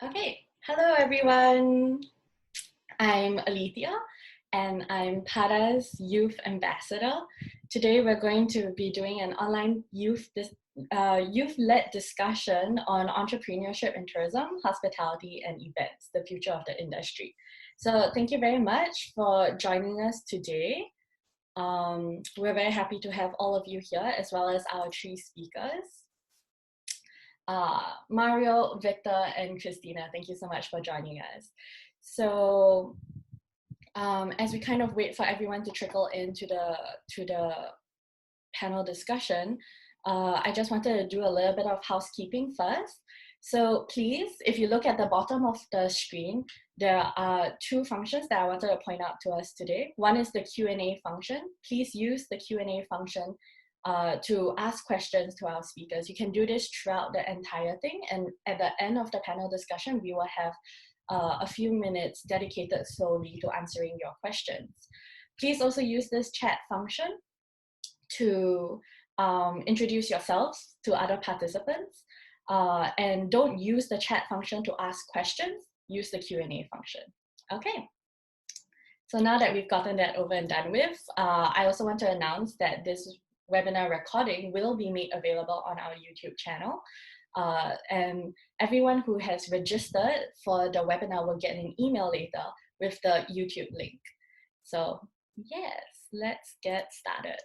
Okay, hello everyone. I'm Alethea and I'm PATA's Youth Ambassador. Today we're going to be doing an online youth-led discussion on entrepreneurship in tourism, hospitality and events, the future of the industry. So thank you very much for joining us today. We're very happy to have all of you here as well as our three speakers. Mario, Victor, and Christina, thank you so much for joining us. So as we kind of wait for everyone to trickle into the panel discussion, I just wanted to do a little bit of housekeeping first. So please, if you look at the bottom of the screen, there are two functions that I wanted to point out to us today. One is the Q&A function. Please use the Q&A function to ask questions to our speakers. You can do this throughout the entire thing, and at the end of the panel discussion, we will have a few minutes dedicated solely to answering your questions. Please also use this chat function to introduce yourselves to other participants, and don't use the chat function to ask questions, use the Q&A function. Okay. So now that we've gotten that over and done with, I also want to announce that this webinar recording will be made available on our YouTube channel. And everyone who has registered for the webinar will get an email later with the YouTube link. So yes, let's get started.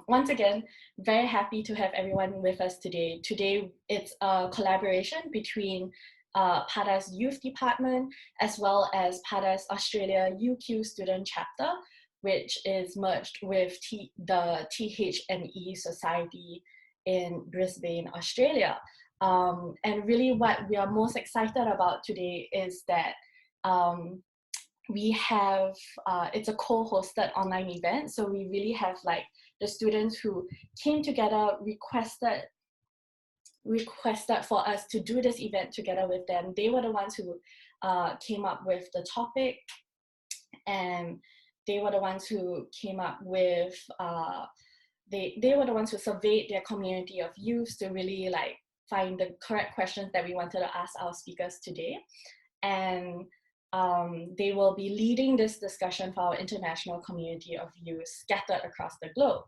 Once again, very happy to have everyone with us today. Today, it's a collaboration between PATA's Youth Department as well as PATA's Australia UQ Student Chapter, which is merged with the TH&E Society in Brisbane, Australia. And really what we are most excited about today is that we have, it's a co-hosted online event. So we really have like the students who came together, requested for us to do this event together with them. They were the ones who came up with the topic, and they were the ones who came up with, they were the ones who surveyed their community of youth to really like find the correct questions that we wanted to ask our speakers today. And they will be leading this discussion for our international community of youth scattered across the globe.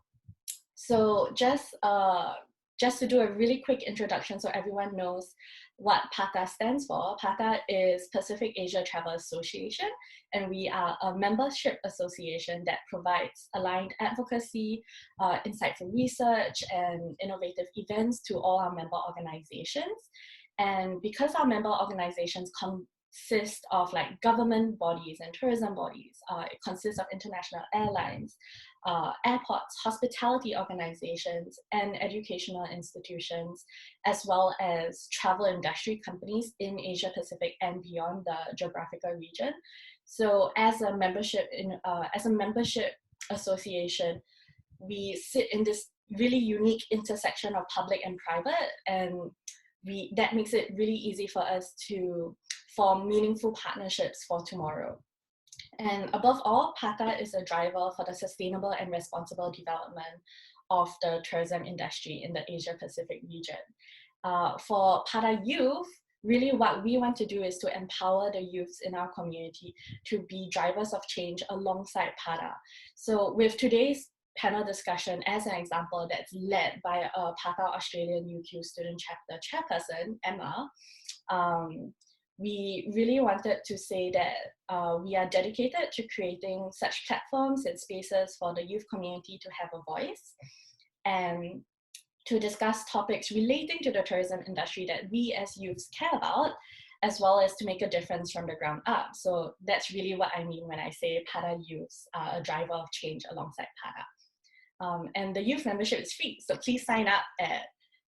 So just to do a really quick introduction so everyone knows what PATA stands for. PATA is Pacific Asia Travel Association, and we are a membership association that provides aligned advocacy, insightful research, and innovative events to all our member organizations. And because our member organizations consist of like government bodies and tourism bodies, it consists of international airlines, airports, hospitality organizations, and educational institutions, as well as travel industry companies in Asia Pacific and beyond the geographical region. So as a membership association, we sit in this really unique intersection of public and private, and that makes it really easy for us to form meaningful partnerships for tomorrow. And above all, PATA is a driver for the sustainable and responsible development of the tourism industry in the Asia Pacific region. For PATA Youth, really what we want to do is to empower the youths in our community to be drivers of change alongside PATA. So with today's panel discussion as an example that's led by a PATA Australian UQ Student Chapter chairperson, Emma, we really wanted to say that we are dedicated to creating such platforms and spaces for the youth community to have a voice and to discuss topics relating to the tourism industry that we as youths care about, as well as to make a difference from the ground up. So that's really what I mean when I say PATA Youths are a driver of change alongside PATA. And the youth membership is free, so please sign up at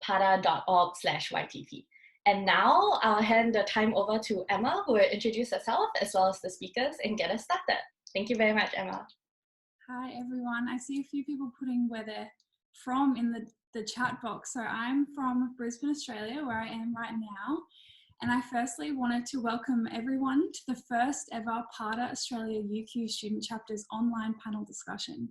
pata.org/YTP. And now I'll hand the time over to Emma, who will introduce herself as well as the speakers and get us started. Thank you very much, Emma. Hi, everyone. I see a few people putting where they're from in the chat box. So I'm from Brisbane, Australia, where I am right now. and I firstly wanted to welcome everyone to the first ever PATA Australia UQ Student Chapter's online panel discussion.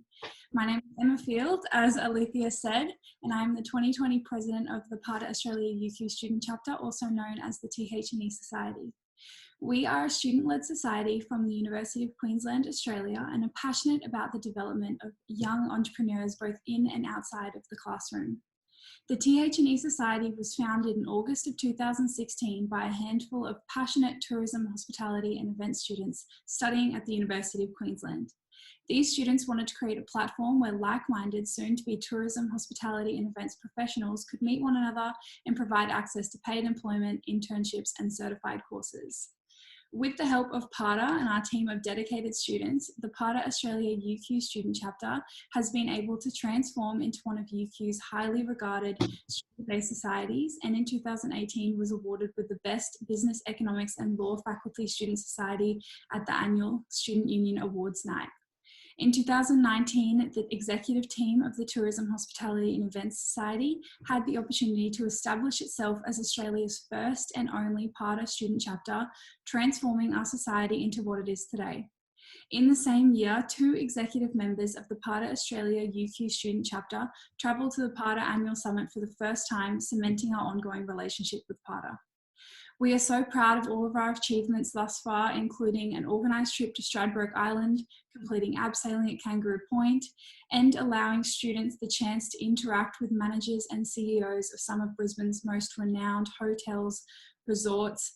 My name is Emma Field, as Alethea said, and I am the 2020 President of the PATA Australia UQ Student Chapter, also known as the TH&E Society. We are a student-led society from the University of Queensland, Australia, and are passionate about the development of young entrepreneurs both in and outside of the classroom. The TH&E Society was founded in August of 2016 by a handful of passionate tourism, hospitality and event students studying at the University of Queensland. These students wanted to create a platform where like-minded, soon-to-be tourism, hospitality and events professionals could meet one another and provide access to paid employment, internships and certified courses. With the help of PATA and our team of dedicated students, the PATA Australia UQ Student Chapter has been able to transform into one of UQ's highly regarded student-based societies, and in 2018 was awarded with the Best Business, Economics and Law Faculty Student Society at the annual Student Union Awards Night. In 2019, the executive team of the Tourism, Hospitality and Events Society had the opportunity to establish itself as Australia's first and only PATA student chapter, transforming our society into what it is today. In the same year, 2 executive members of the PATA Australia UQ student chapter travelled to the PATA annual summit for the first time, cementing our ongoing relationship with PATA. We are so proud of all of our achievements thus far, including an organised trip to Stradbroke Island, completing abseiling at Kangaroo Point, and allowing students the chance to interact with managers and CEOs of some of Brisbane's most renowned hotels, resorts,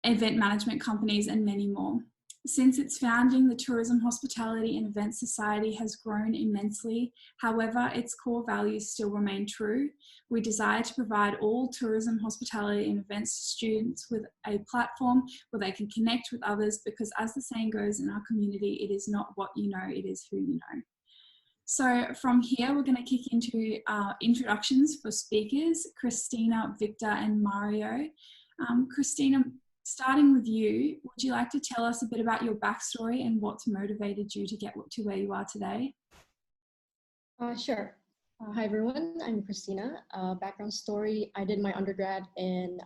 event management companies, and many more. Since its founding, the Tourism, Hospitality and Events Society has grown immensely. However, its core values still remain true. We desire to provide all tourism, hospitality and events students with a platform where they can connect with others, because as the saying goes in our community, it is not what you know, it is who you know. So from here, we're going to kick into introductions for speakers, Christina, Victor and Mario. Christina, starting with you, would you like to tell us a bit about your backstory and what's motivated you to get to where you are today? Sure. Hi everyone, I'm Christina. Background story, I did my undergrad in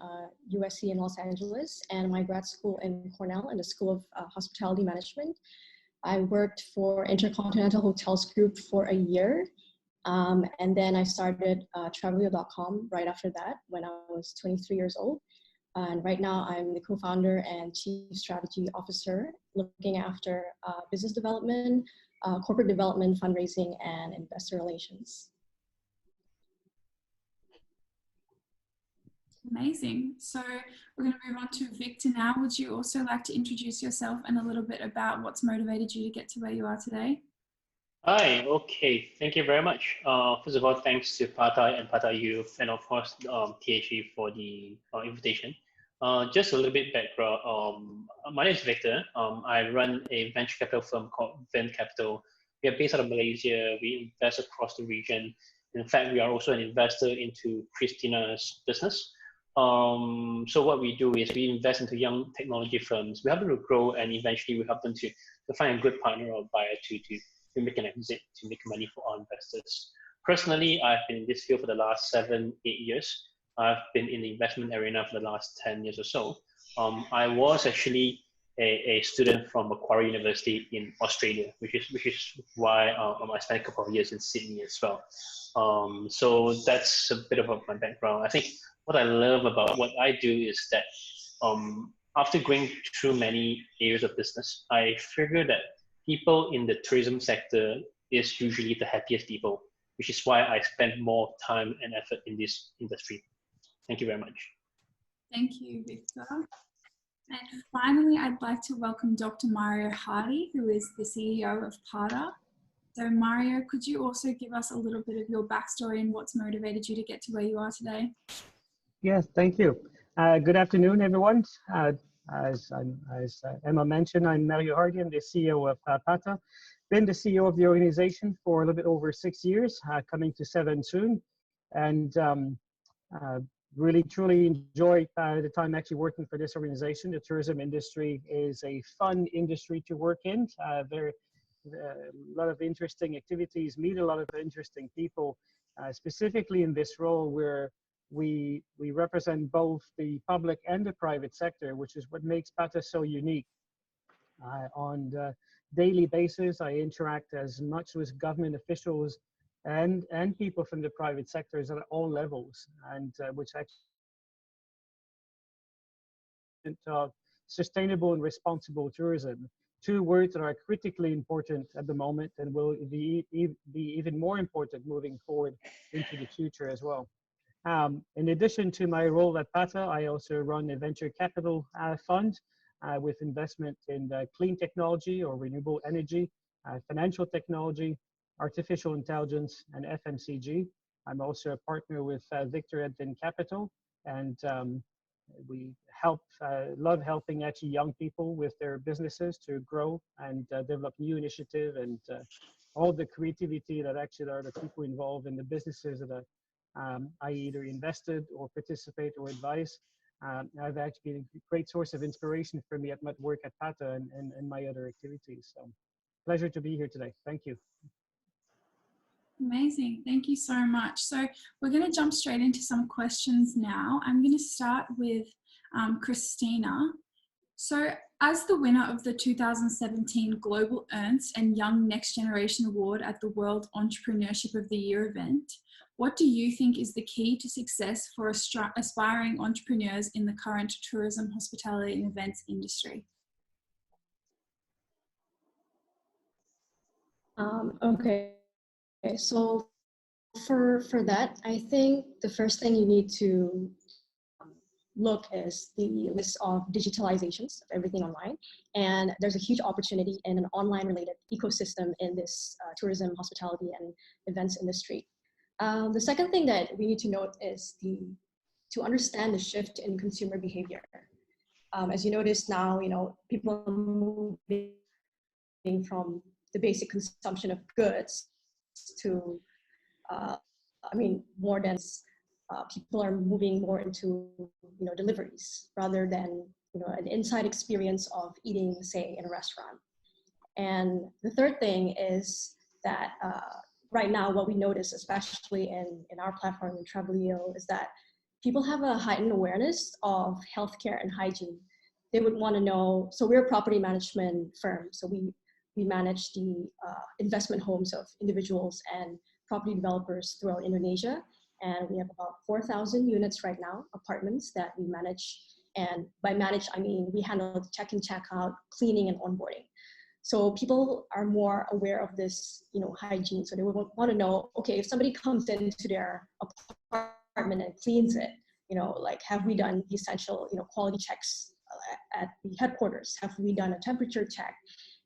USC in Los Angeles and my grad school in Cornell in the School of Hospitality Management. I worked for Intercontinental Hotels Group for a year, and then I started Travelio.com right after that when I was 23 years old. And right now I'm the co-founder and chief strategy officer, looking after business development, corporate development, fundraising, and investor relations. Amazing. So we're going to move on to Victor now. Would you also like to introduce yourself and a little bit about what's motivated you to get to where you are today? Hi, okay, thank you very much. First of all, thanks to PATA and PATA Youth and of course THE for the invitation. Just a little bit background. My name is Victor. I run a venture capital firm called Vynn Capital. We are based out of Malaysia. We invest across the region. In fact, we are also an investor into Christina's business. So what we do is we invest into young technology firms. We help them to grow, and eventually we help them to find a good partner or buyer to make an exit, to make money for our investors. Personally, I've been in this field for the last 7-8 years. I've been in the investment arena for the last 10 years or so. I was actually a student from Macquarie University in Australia, which is why I spent a couple of years in Sydney as well. So that's a bit of my background. I think what I love about what I do is that after going through many areas of business, I figure that people in the tourism sector is usually the happiest people, which is why I spend more time and effort in this industry. Thank you very much. Thank you, Victor. And finally, I'd like to welcome Dr. Mario Hardy, who is the CEO of PATA. So Mario, could you also give us a little bit of your backstory and what's motivated you to get to where you are today? Yes, thank you. Good afternoon, everyone. As Emma mentioned, I'm Mario Hardy. I'm the CEO of PATA. Been the CEO of the organization for a little bit over 6 years, coming to 7 soon. And really, truly enjoy the time actually working for this organization. The tourism industry is a fun industry to work in. There a lot of interesting activities, meet a lot of interesting people. Specifically in this role, we're we represent both the public and the private sector, which is what makes PATA so unique. On the daily basis, I interact as much with government officials and people from the private sectors at all levels, and which actually sustainable and responsible tourism. Two words that are critically important at the moment and will be even more important moving forward into the future as well. In addition to my role at PATA, I also run a venture capital fund with investment in clean technology or renewable energy, financial technology, artificial intelligence, and FMCG. I'm also a partner with Victor at Vynn Capital, and we love helping actually young people with their businesses to grow and develop new initiative, and all the creativity that actually are the people involved in the businesses that I either invested or participate or advise. I've actually been a great source of inspiration for me at my work at PATA and my other activities. So pleasure to be here today. Thank you. Amazing. Thank you so much. So we're going to jump straight into some questions now. I'm going to start with Christina. So as the winner of the 2017 Global Ernst and Young Next Generation Award at the World Entrepreneurship of the Year event, what do you think is the key to success for aspiring entrepreneurs in the current tourism, hospitality and events industry? Okay, so for that, I think the first thing you need to look is the list of digitalizations of everything online. And there's a huge opportunity in an online related ecosystem in this tourism, hospitality and events industry. The second thing that we need to note is to understand the shift in consumer behavior. As you notice now, people are moving from the basic consumption of goods to, more than people are moving more into, deliveries rather than, an inside experience of eating, say, in a restaurant. And the third thing is that right now, what we notice, especially in our platform in Travelio, is that people have a heightened awareness of healthcare and hygiene. They would want to know, so we're a property management firm, so we manage the investment homes of individuals and property developers throughout Indonesia. And we have about 4,000 units right now, apartments that we manage. And by manage, I mean we handle the check-in, check-out, cleaning, and onboarding. So people are more aware of this, hygiene. So they would want to know, okay, if somebody comes into their apartment and cleans it, have we done the essential, quality checks at the headquarters? Have we done a temperature check?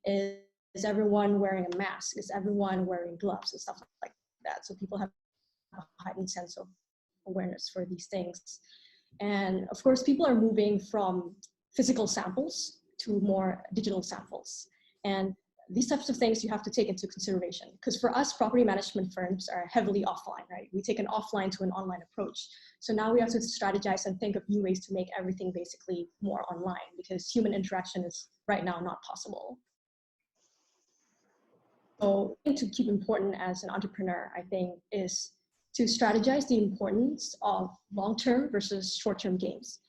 Is everyone wearing a mask? Is everyone wearing gloves and stuff like that? So people have a heightened sense of awareness for these things. And of course, people are moving from physical samples to more digital samples. And these types of things you have to take into consideration, because for us, property management firms are heavily offline, right? We take an offline to an online approach. So now we have to strategize and think of new ways to make everything basically more online, because human interaction is right now not possible. So to keep important as an entrepreneur, I think, is to strategize the importance of long-term versus short-term gains.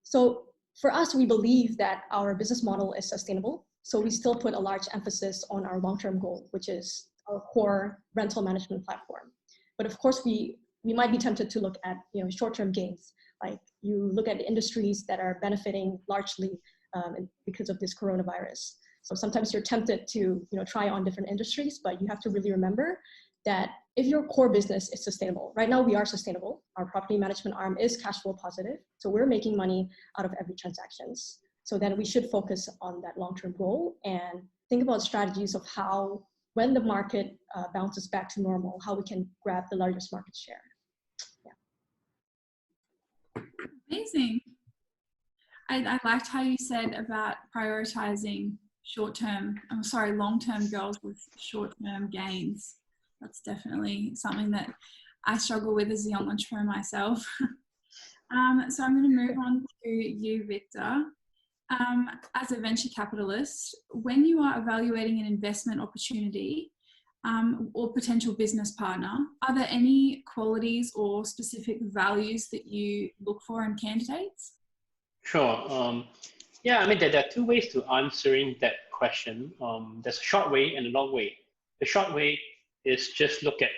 So for us, we believe that our business model is sustainable. So we still put a large emphasis on our long-term goal, which is our core rental management platform. But of course, we might be tempted to look at short-term gains. Like you look at industries that are benefiting largely because of this coronavirus. So sometimes you're tempted to try on different industries, but you have to really remember that if your core business is sustainable, right now we are sustainable. Our property management arm is cash flow positive. So we're making money out of every transactions. So then we should focus on that long-term goal and think about strategies of how, when the market bounces back to normal, how we can grab the largest market share. Yeah. Amazing. I liked how you said about prioritizing long-term goals with short-term gains. That's definitely something that I struggle with as a young entrepreneur myself. So I'm going to move on to you, Victor. As a venture capitalist, when you are evaluating an investment opportunity, or potential business partner, are there any qualities or specific values that you look for in candidates? Sure. Yeah, I mean, there are two ways to answering that question. There's a short way and a long way. The short way is just look at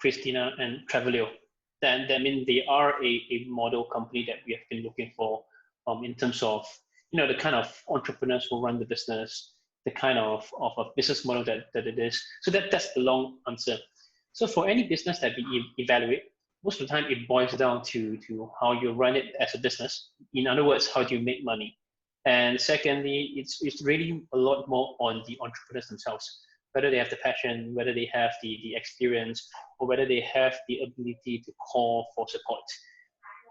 Christina and Travelio. That means they are a model company that we have been looking for in terms of, the kind of entrepreneurs who run the business, the kind of a business model that it is. So that's the long answer. So for any business that we evaluate, most of the time it boils down to how you run it as a business. In other words, how do you make money? And secondly, it's really a lot more on the entrepreneurs themselves, whether they have the passion, whether they have the experience, or whether they have the ability to call for support.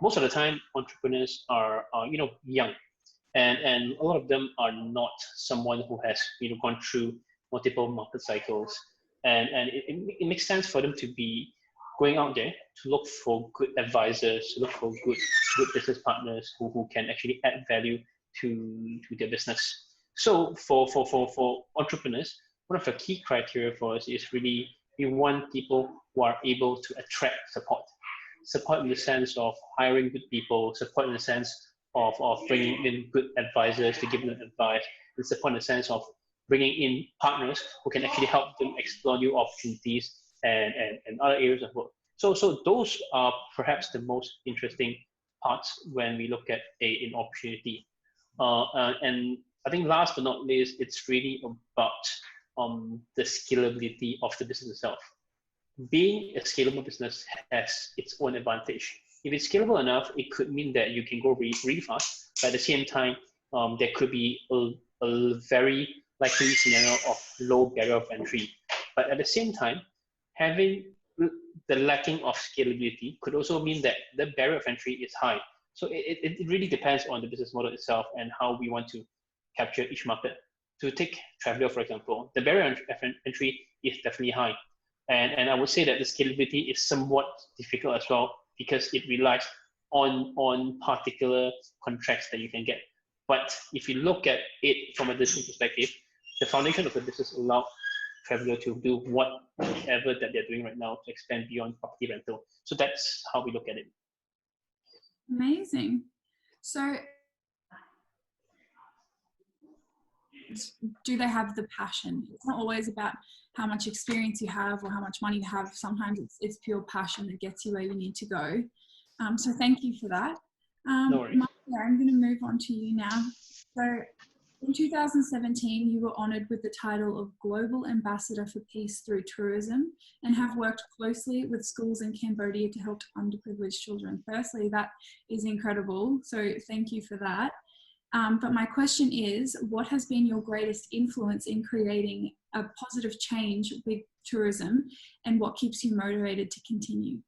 Most of the time, entrepreneurs are young, and a lot of them are not someone who has gone through multiple market cycles, and it makes sense for them to be going out there to look for good advisors, to look for good business partners who can actually add value to their business. So for entrepreneurs, one of the key criteria for us is really we want people who are able to attract support. Support in the sense of hiring good people, support in the sense of bringing in good advisors to give them advice, and support in the sense of bringing in partners who can actually help them explore new opportunities and other areas of work. So those are perhaps the most interesting parts when we look at an opportunity. And I think last but not least, it's really about the scalability of the business itself. Being a scalable business has its own advantage. If it's scalable enough, it could mean that you can go really fast, but at the same time, there could be a very likely scenario of low barrier of entry. But at the same time, having the lacking of scalability could also mean that the barrier of entry is high. So it really depends on the business model itself and how we want to capture each market. To take Travelio, for example, the barrier of entry is definitely high. And I would say that the scalability is somewhat difficult as well because it relies on particular contracts that you can get. But if you look at it from a different perspective, the foundation of the business allows Travelio to do whatever that they're doing right now to expand beyond property rental. So that's how we look at it. Amazing. So do they have the passion? It's not always about how much experience you have or how much money you have. Sometimes it's pure passion that gets you where you need to go. So thank you for that. No worries. Marcia, I'm going to move on to you now. So in 2017, you were honoured with the title of Global Ambassador for Peace through Tourism and have worked closely with schools in Cambodia to help underprivileged children. Firstly, that is incredible. So thank you for that. But my question is, what has been your greatest influence in creating a positive change with tourism, and what keeps you motivated to continue?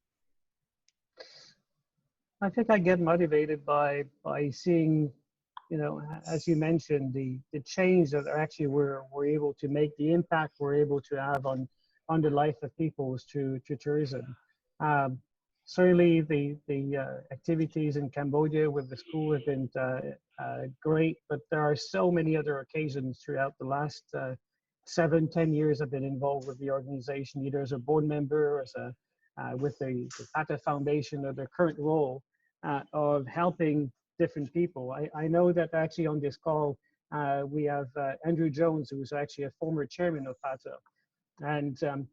I think I get motivated by seeing, as you mentioned, the change that actually we're able to make, the impact we're able to have on the life of people through tourism. Certainly the activities in Cambodia with the school have been great, but there are so many other occasions throughout the last 7-10 years I've been involved with the organization, either as a board member or as with the PATA Foundation, or their current role of helping different people. I know that actually on this call we have Andrew Jones, who is actually a former chairman of PATA. And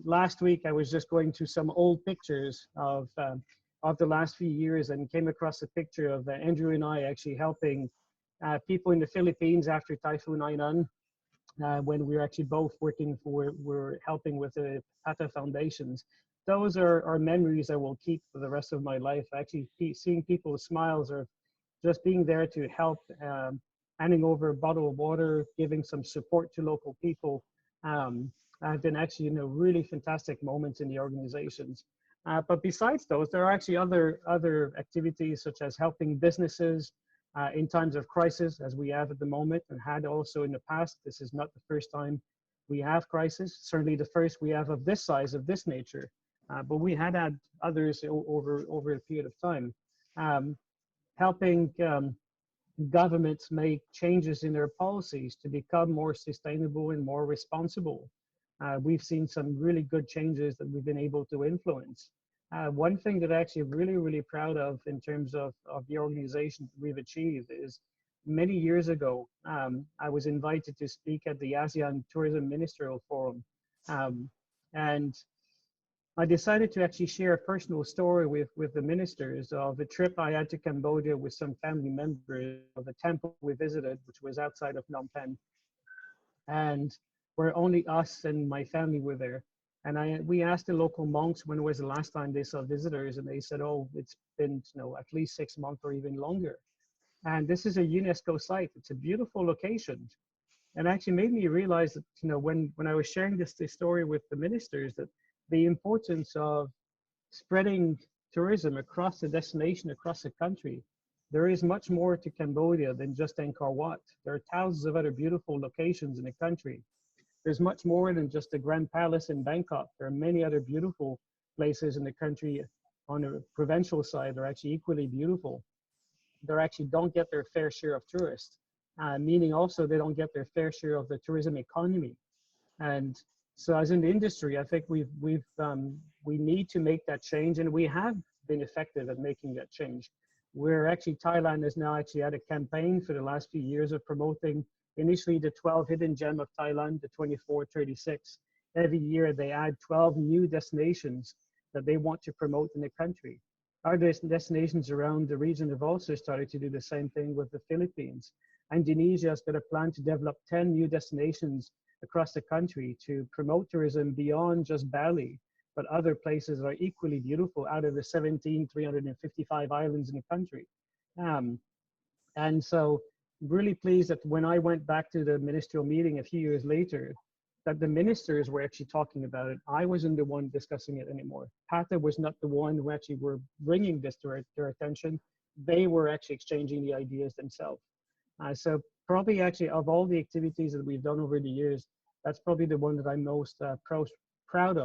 last week I was just going through some old pictures of the last few years and came across a picture of Andrew and I actually helping people in the Philippines after Typhoon Hainan, when we were actually both we're helping with the PATA Foundations. Those are memories I will keep for the rest of my life. Actually seeing people's smiles, or just being there to help, handing over a bottle of water, giving some support to local people, have been actually really fantastic moments in the organizations. But besides those, there are actually other activities such as helping businesses in times of crisis, as we have at the moment and had also in the past. This is not the first time we have crisis, certainly the first we have of this size, of this nature, but we had others over a period of time. Helping governments make changes in their policies to become more sustainable and more responsible. we've seen some really good changes that we've been able to influence. One thing that I'm actually really proud of in terms of the organization we've achieved is many years ago, I was invited to speak at the ASEAN Tourism Ministerial Forum. And I decided to actually share a personal story with the ministers of a trip I had to Cambodia with some family members of a temple we visited, which was outside of Phnom Penh. And where only us and my family were there. And we asked the local monks when was the last time they saw visitors, and they said, oh, it's been at least 6 months or even longer. And this is a UNESCO site. It's a beautiful location. And actually made me realize that, when I was sharing this story with the ministers, that the importance of spreading tourism across the destination, across the country. There is much more to Cambodia than just Angkor Wat. There are thousands of other beautiful locations in the country. There's much more than just the Grand Palace in Bangkok. There are many other beautiful places in the country on the provincial side that are actually equally beautiful. They actually don't get their fair share of tourists, meaning also they don't get their fair share of the tourism economy. And so as in the industry, I think we need to make that change, and we have been effective at making that change. Thailand has now actually had a campaign for the last few years of promoting initially the 12 hidden gem of Thailand, the 2436. Every year they add 12 new destinations that they want to promote in the country. Our destinations around the region have also started to do the same thing with the Philippines. Indonesia has got a plan to develop 10 new destinations across the country to promote tourism beyond just Bali, but other places are equally beautiful out of the 17,355 islands in the country. And so really pleased that when I went back to the ministerial meeting a few years later, that the ministers were actually talking about it. I wasn't the one discussing it anymore. PATA was not the one who actually were bringing this to their attention. They were actually exchanging the ideas themselves. So probably actually of all the activities that we've done over the years, that's probably the one that I'm most proud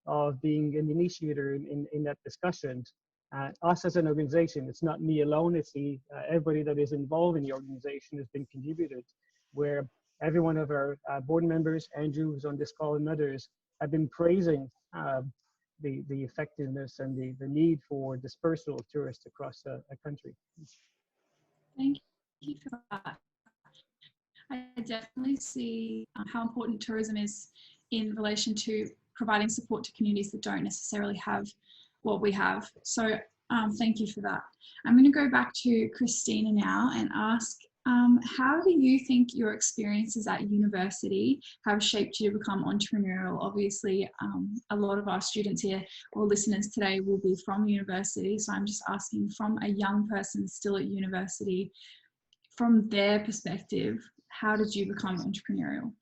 of being an initiator in that discussion. Us as an organization, it's not me alone, it's everybody that is involved in the organization has been contributed, where every one of our board members, Andrew who's on this call and others, have been praising the effectiveness and the need for dispersal of tourists across a country. Thank you for that. I definitely see how important tourism is in relation to providing support to communities that don't necessarily have what we have. So thank you for that. I'm going to go back to Christina now and ask, how do you think your experiences at university have shaped you to become entrepreneurial? Obviously, a lot of our students here or listeners today will be from university. So I'm just asking, from a young person still at university, from their perspective, how did you become entrepreneurial?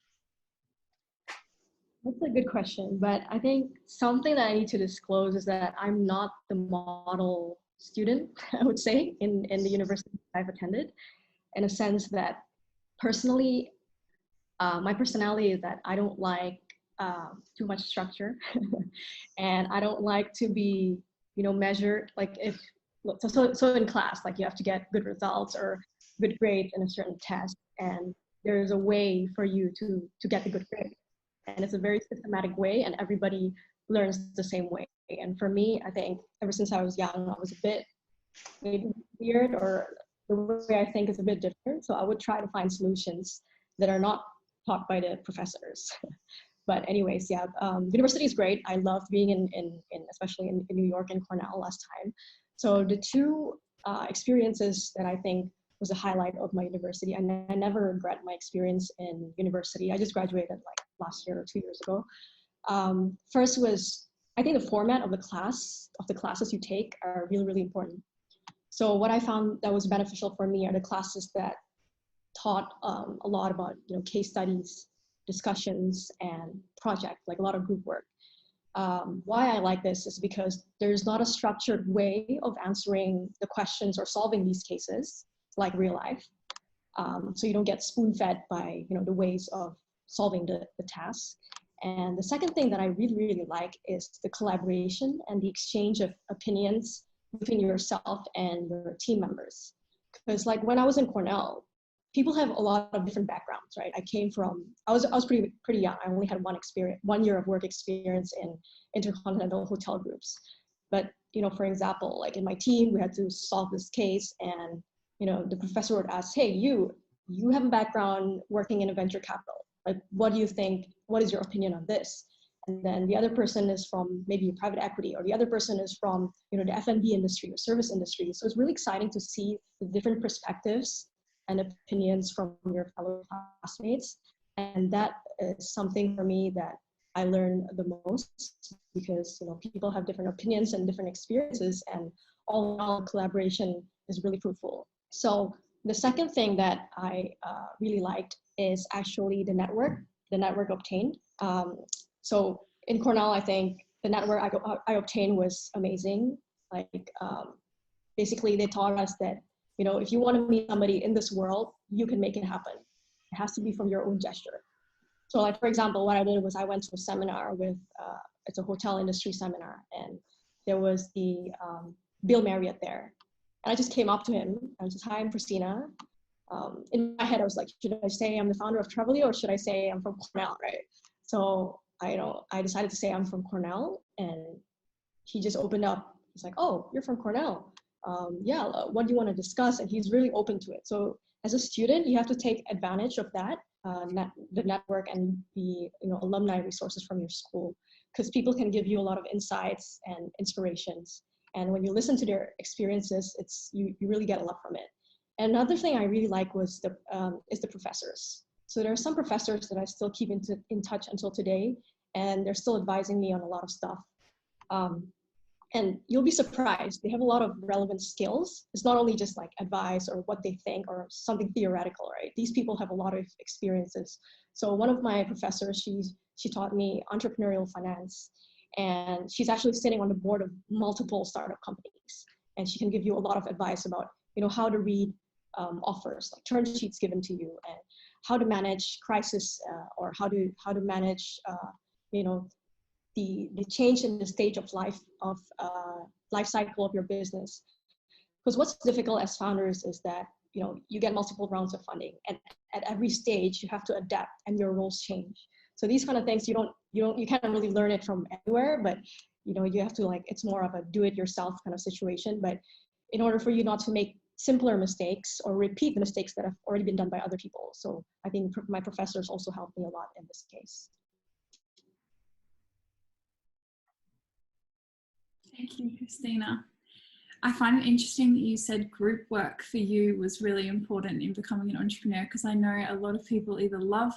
That's a good question, but I think something that I need to disclose is that I'm not the model student, I would say, in the university I've attended, in a sense that personally, my personality is that I don't like too much structure, and I don't like to be, measured, like so in class, like you have to get good results or good grades in a certain test, and there's a way for you to get the good grade. And it's a very systematic way, and everybody learns the same way. And for me, I think ever since I was young, I was a bit maybe weird, or the way I think is a bit different. So I would try to find solutions that are not taught by the professors. But anyways, yeah, university is great. I loved being in especially in New York and Cornell last time. So the two experiences that I think was a highlight of my university, and I never regret my experience in university. I just graduated like last year or 2 years ago. First was, I think the format of the classes you take are really, really important. So what I found that was beneficial for me are the classes that taught a lot about case studies, discussions, and projects, like a lot of group work. Why I like this is because there's not a structured way of answering the questions or solving these cases like real life. So you don't get spoon-fed by the ways of solving the task. And the second thing that I really, really like is the collaboration and the exchange of opinions between yourself and your team members. Because like when I was in Cornell, people have a lot of different backgrounds, right? I was pretty young. I only had 1 year of work experience in intercontinental hotel groups. But, for example, like in my team, we had to solve this case, and, the professor would ask, hey, you have a background working in a venture capital. Like, what do you think? What is your opinion on this? And then the other person is from maybe private equity, or the other person is from, the F&B industry or service industry. So it's really exciting to see the different perspectives and opinions from your fellow classmates. And that is something for me that I learn the most, because, people have different opinions and different experiences, and all in all, collaboration is really fruitful. So the second thing that I really liked is actually the network obtained. So in Cornell, I think the network I obtained was amazing. Like, basically they taught us that, if you want to meet somebody in this world, you can make it happen. It has to be from your own gesture. So, like, for example, what I did was I went to a seminar with, it's a hotel industry seminar, and there was the Bill Marriott there. And I just came up to him and said, hi, I'm Christina. In my head, I was like, should I say I'm the founder of Travelio, or should I say I'm from Cornell, right? So I decided to say I'm from Cornell, and he just opened up. He's like, oh, you're from Cornell. Yeah, what do you want to discuss? And he's really open to it. So as a student, you have to take advantage of that, the network and the alumni resources from your school, because people can give you a lot of insights and inspirations. And when you listen to their experiences, you really get a lot from it. And another thing I really like was the professors. So there are some professors that I still keep in touch until today, and they're still advising me on a lot of stuff. And you'll be surprised, they have a lot of relevant skills. It's not only just like advice or what they think or something theoretical, right? These people have a lot of experiences. So one of my professors, she taught me entrepreneurial finance, and she's actually sitting on the board of multiple startup companies. And she can give you a lot of advice about, how to read offers, like term sheets given to you, and how to manage crisis, or how to manage, the change in the stage of life cycle of your business. Because what's difficult as founders is that, you get multiple rounds of funding, and at every stage you have to adapt and your roles change. So these kind of things, you can't really learn it from anywhere, but you have to, like, it's more of a do-it-yourself kind of situation. But in order for you not to make simpler mistakes or repeat the mistakes that have already been done by other people. So I think my professors also helped me a lot in this case. Thank you, Christina. I find it interesting that you said group work for you was really important in becoming an entrepreneur, because I know a lot of people either love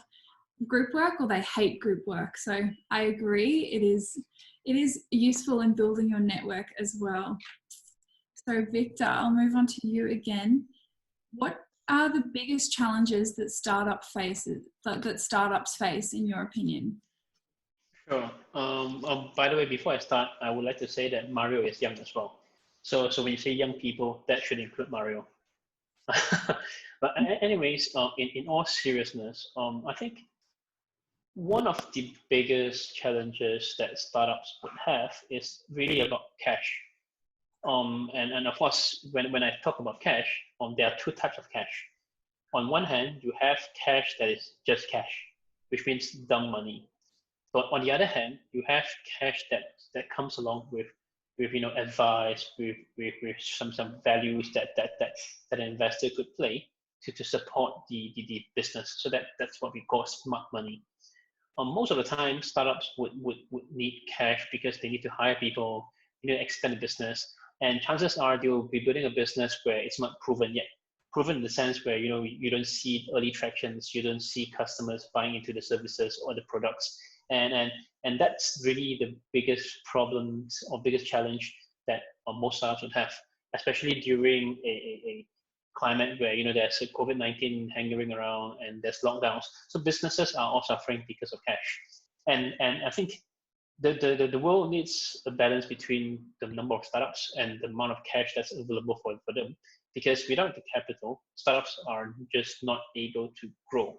group work or they hate group work. So I agree, it is useful in building your network as well. So Victor, I'll move on to you again. What are the biggest challenges that startups face in your opinion? Sure. By the way, before I start, I would like to say that Mario is young as well. So when you say young people, that should include Mario. But anyways, in all seriousness, I think one of the biggest challenges that startups would have is really about cash. And of course, when I talk about cash, there are two types of cash. On one hand, you have cash that is just cash, which means dumb money. But on the other hand, you have cash that comes along with advice, with some values that an investor could play to support the business. So that's what we call smart money. Most of the time, startups would need cash because they need to hire people, they need to expand the business, and chances are they will be building a business where it's not proven yet. Proven in the sense where you don't see early tractions, you don't see customers buying into the services or the products, and that's really the biggest problem or biggest challenge that most startups would have, especially during a climate where there's a COVID-19 hanging around and there's lockdowns. So businesses are all suffering because of cash, and I think the world needs a balance between the number of startups and the amount of cash that's available for them. Because without the capital, startups are just not able to grow.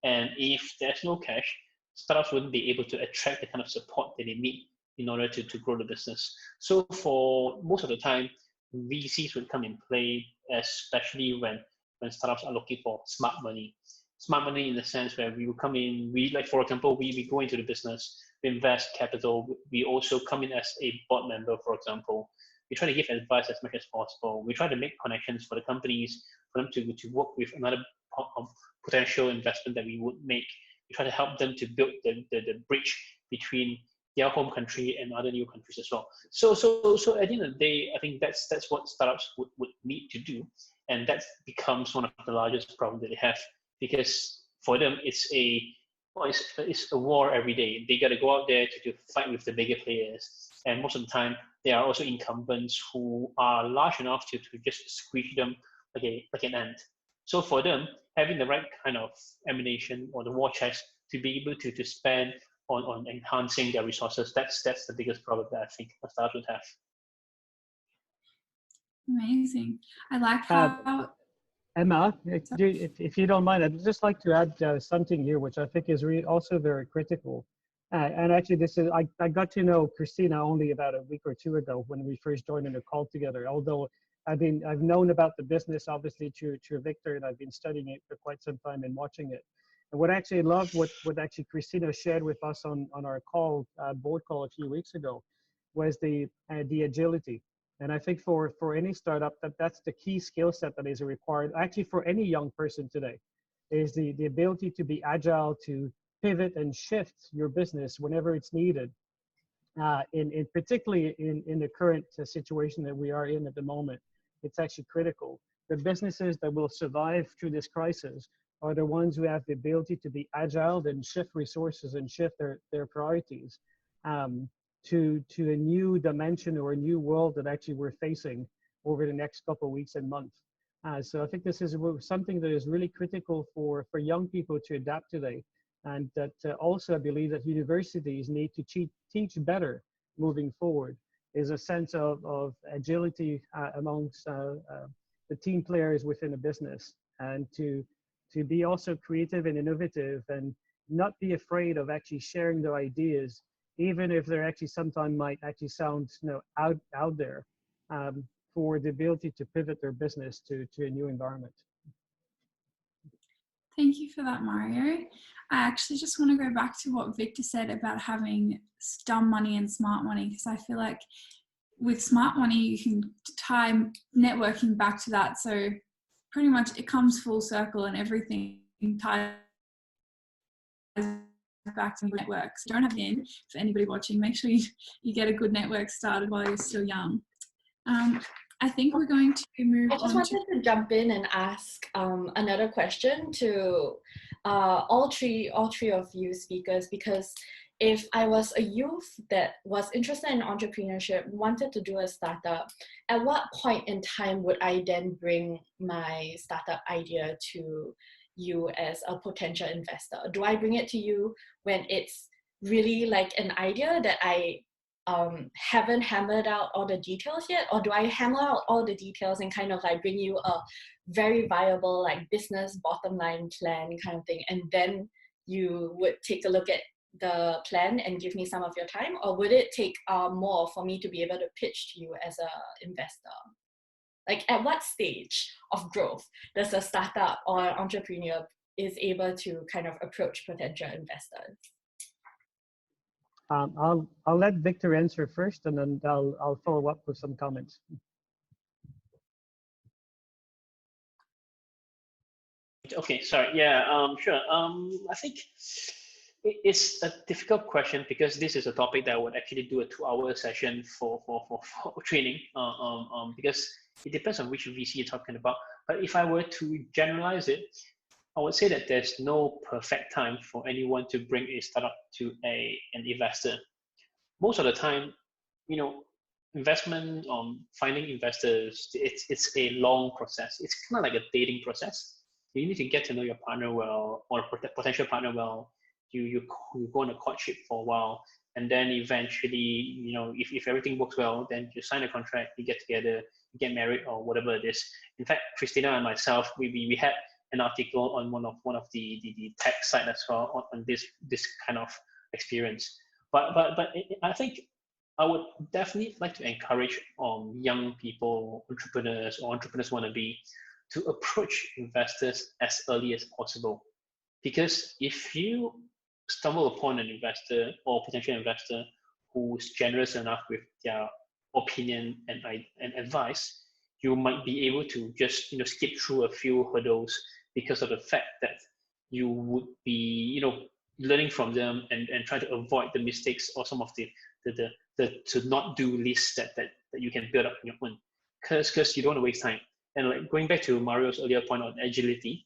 And if there's no cash, startups wouldn't be able to attract the kind of support that they need in order to grow the business. So for most of the time, VCs would come in play, especially when when startups are looking for smart money. Smart money in the sense where we will come in, like for example, we go into the business, we invest capital, we also come in as a board member, for example. We try to give advice as much as possible. We try to make connections for the companies, for them to work with another potential investment that we would make. We try to help them to build the bridge between their home country and other new countries as well. So at the end of the day, I think that's what startups would need to do, and that becomes one of the largest problems that they have, because for them it's a war every day. They got to go out there to fight with the bigger players, and most of the time there are also incumbents who are large enough to just squeeze them like an ant. So for them, having the right kind of ammunition or the war chest to be able to spend on enhancing their resources, that's the biggest problem that I think a startup would have. Amazing. I like how Emma, if you don't mind, I'd just like to add something here, which I think is also very critical. And actually, I got to know Christina only about a week or two ago when we first joined in a call together. Although I've known about the business obviously through Victor, and I've been studying it for quite some time and watching it. And what I actually loved, what actually Christina shared with us on our board call a few weeks ago, was the agility. And I think for any startup, that's the key skill set that is required, actually for any young person today, is the ability to be agile, to pivot and shift your business whenever it's needed. Particularly in the current situation that we are in at the moment, it's actually critical. The businesses that will survive through this crisis are the ones who have the ability to be agile and shift resources and shift their priorities. To a new dimension or a new world that actually we're facing over the next couple of weeks and months. So I think this is something that is really critical for young people to adapt today. And that also I believe that universities need to teach better moving forward, is a sense of agility amongst the team players within a business, and to be also creative and innovative and not be afraid of actually sharing their ideas, even if they're actually sometimes might actually sound out there, for the ability to pivot their business to a new environment. Thank you for that, Mario. I actually just want to go back to what Victor said about having dumb money and smart money, because I feel like with smart money, you can tie networking back to that. So pretty much it comes full circle and everything ties back to network. So don't have Vynn, for anybody watching, make sure you get a good network started while you're still young. I think we're going to move on. I just wanted to jump in and ask another question to all three of you speakers, because if I was a youth that was interested in entrepreneurship, wanted to do a startup, at what point in time would I then bring my startup idea to you as a potential investor? Do I bring it to you when it's really like an idea that I haven't hammered out all the details yet, or do I hammer out all the details and kind of like bring you a very viable like business bottom line plan kind of thing, and then you would take a look at the plan and give me some of your time? Or would it take more for me to be able to pitch to you as an investor? Like at what stage of growth does a startup or an entrepreneur is able to kind of approach potential investors? I'll let Victor answer first, and then I'll follow up with some comments. Okay, sorry. Yeah, sure. I think it's a difficult question, because this is a topic that I would actually do a 2-hour session for training. Because it depends on which VC you're talking about. But if I were to generalize it, I would say that there's no perfect time for anyone to bring a startup to an investor. Most of the time, investment, finding investors, it's a long process. It's kind of like a dating process. You need to get to know your partner well, or potential partner well. You go on a courtship for a while, and then eventually, if everything works well, then you sign a contract, you get together, you get married, or whatever it is. In fact, Christina and myself, we had an article on one of the tech site as well on this kind of experience. But I think I would definitely like to encourage young people, entrepreneurs, or entrepreneurs wannabe, to approach investors as early as possible. Because if you stumble upon an investor or potential investor who's generous enough with their opinion and advice, you might be able to just skip through a few hurdles because of the fact that you would be learning from them and try to avoid the mistakes or some of the to not do lists that you can build up on your own, because you don't want to waste time. And like going back to Mario's earlier point on agility,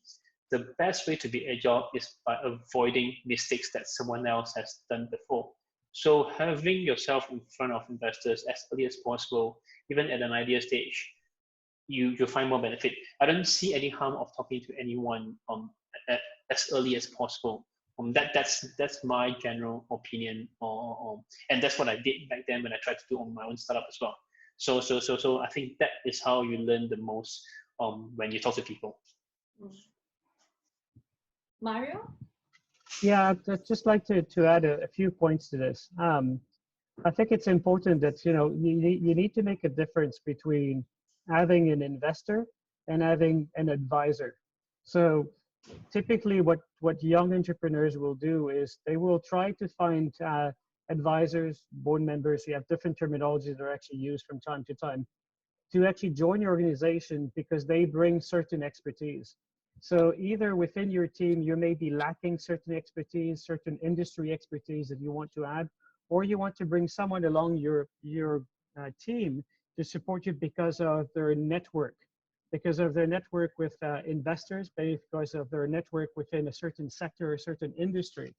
the best way to be agile is by avoiding mistakes that someone else has done before. So having yourself in front of investors as early as possible, even at an idea stage, you'll find more benefit. I don't see any harm of talking to anyone as early as possible. That's my general opinion, and that's what I did back then when I tried to do on my own startup as well. So I think that is how you learn the most when you talk to people. Mario? Yeah, I'd just like to add a few points to this. I think it's important that you need to make a difference between having an investor and having an advisor. So typically what young entrepreneurs will do is they will try to find advisors, board members, you have different terminologies that are actually used from time to time, to actually join your organization because they bring certain expertise. So either within your team, you may be lacking certain expertise, certain industry expertise that you want to add, or you want to bring someone along your team to support you because of their network with investors, because of their network within a certain sector or certain industry.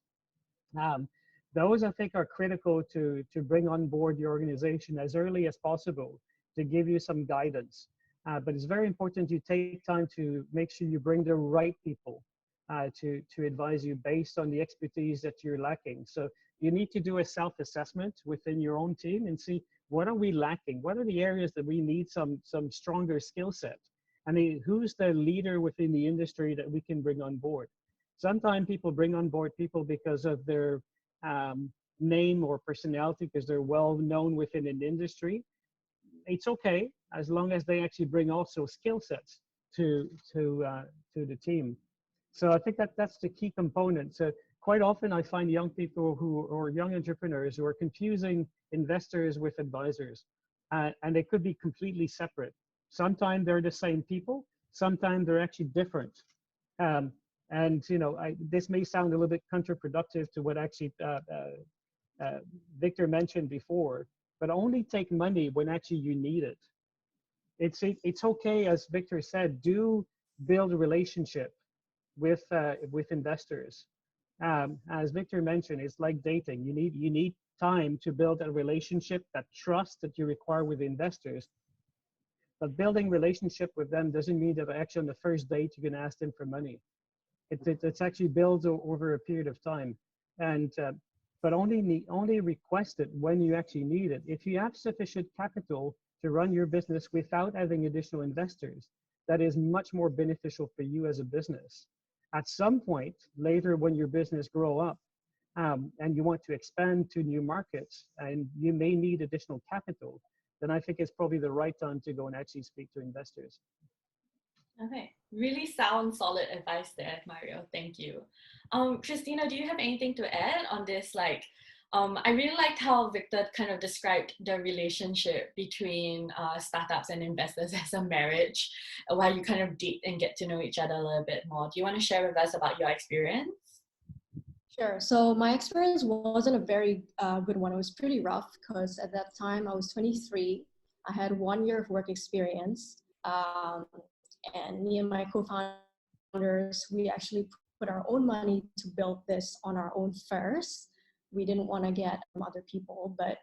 Those I think are critical to bring on board your organization as early as possible to give you some guidance. But it's very important you take time to make sure you bring the right people to advise you based on the expertise that you're lacking. So you need to do a self-assessment within your own team and see what are we lacking? What are the areas that we need some stronger skill set? I mean, who's the leader within the industry that we can bring on board? Sometimes people bring on board people because of their name or personality, because they're well known within an industry. It's okay as long as they actually bring also skill sets to the team. So I think that's the key component. So quite often I find young people or young entrepreneurs who are confusing investors with advisors, and they could be completely separate. Sometimes they're the same people, sometimes they're actually different. And this may sound a little bit counterproductive to what actually Victor mentioned before, but only take money when actually you need it. It's okay, as Victor said, do build a relationship with investors. As Victor mentioned, it's like dating. You need time to build a relationship, that trust that you require with investors. But building relationship with them doesn't mean that actually on the first date you're going to ask them for money. It's actually built over a period of time, and but only request it when you actually need it. If you have sufficient capital to run your business without having additional investors, that is much more beneficial for you as a business. At some point later, when your business grow up and you want to expand to new markets and you may need additional capital, then I think it's probably the right time to go and actually speak to investors. Okay, really sound solid advice there, Mario. Thank you. Christina, do you have anything to add on this? I really liked how Victor kind of described the relationship between startups and investors as a marriage, while you kind of date and get to know each other a little bit more. Do you want to share with us about your experience? Sure. So my experience wasn't a very good one. It was pretty rough because at that time I was 23. I had 1 year of work experience. And me and my co-founders, we actually put our own money to build this on our own first. We didn't want to get from other people, but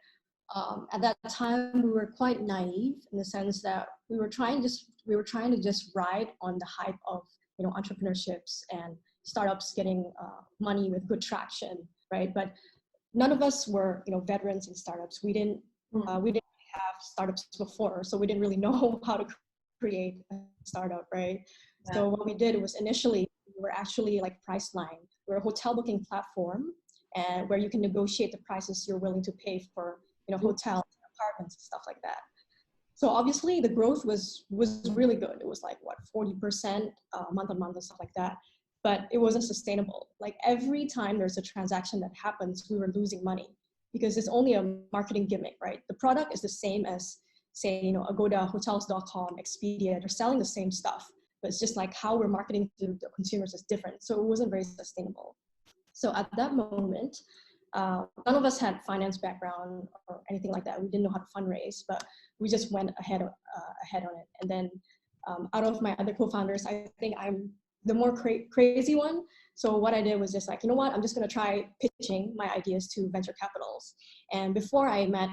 at that time we were quite naive in the sense that we were trying to just ride on the hype of entrepreneurships and startups getting money with good traction, right? But none of us were veterans in startups. We didn't have startups before, so we didn't really know how to create a startup, right? Yeah. So what we did was initially we were actually like Priceline. We're a hotel booking platform, and where you can negotiate the prices you're willing to pay for hotels, apartments, and stuff like that. So obviously the growth was really good. It was like what, 40% month on month and stuff like that. But it wasn't sustainable. Like every time there's a transaction that happens, we were losing money because it's only a marketing gimmick, right? The product is the same as, say, you know, Agoda, hotels.com, Expedia. They're selling the same stuff, but it's just like how we're marketing to the consumers is different. So it wasn't very sustainable. So at that moment, none of us had finance background or anything like that. We didn't know how to fundraise, but we just went ahead on it. And then out of my other co-founders, I think I'm the more crazy one. So what I did was just like, you know what, I'm just going to try pitching my ideas to venture capitals. And before I met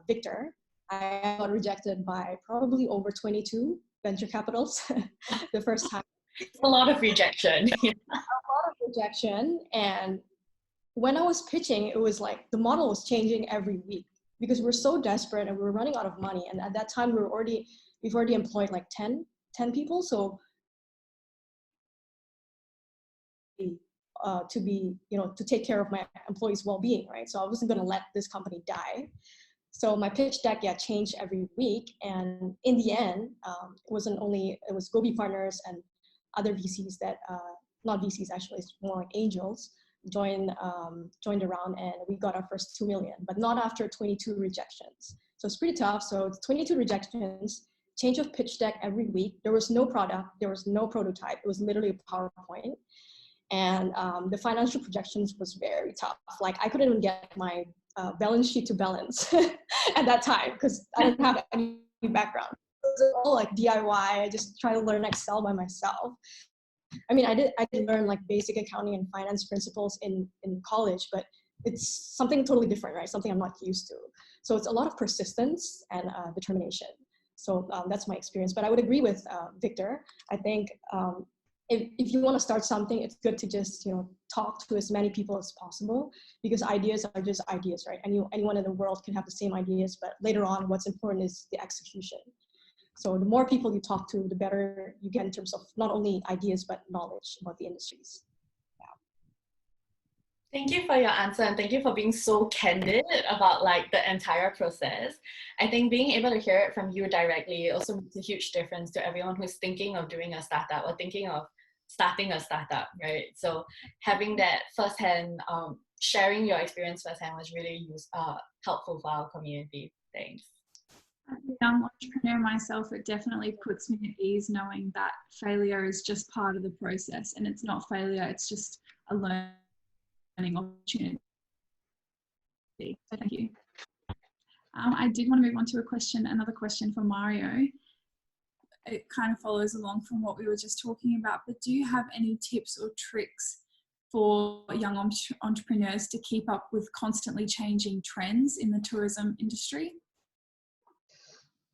Victor, I got rejected by probably over 22 venture capitals the first time. It's a lot of rejection. A lot of rejection. And when I was pitching, it was like the model was changing every week because we're so desperate and we were running out of money. And at that time, we've already employed like 10 people. So to be, you know, to take care of my employees' well-being, right? So I wasn't going to let this company die. So my pitch deck, changed every week. And in the end, it was Gobi Partners and other VCs that, not VCs actually, it's more like angels, joined around, and we got our first 2 million, but not after 22 rejections. So it's pretty tough. So it's 22 rejections, change of pitch deck every week. There was no product, there was no prototype. It was literally a PowerPoint. And the financial projections was very tough. Like I couldn't even get my balance sheet to balance at that time because I didn't have any background. It was all like DIY. I just tried to learn Excel by myself. I mean, I did learn like basic accounting and finance principles in college, but it's something totally different, right? Something I'm not used to. So it's a lot of persistence and determination. So that's my experience. But I would agree with Victor. I think if you want to start something, it's good to just, you know, talk to as many people as possible because ideas are just ideas, right? Anyone in the world can have the same ideas, but later on, what's important is the execution. So the more people you talk to, the better you get in terms of not only ideas, but knowledge about the industries. Thank you for your answer, and thank you for being so candid about like the entire process. I think being able to hear it from you directly also makes a huge difference to everyone who's thinking of doing a startup or thinking of starting a startup, right? So having that firsthand, sharing your experience firsthand was really helpful for our community. Thanks. As a young entrepreneur myself, it definitely puts me at ease knowing that failure is just part of the process, and it's not failure, it's just a learning opportunity. So thank you. I did want to move on to another question for Mario. It kind of follows along from what we were just talking about, but do you have any tips or tricks for young entrepreneurs to keep up with constantly changing trends in the tourism industry?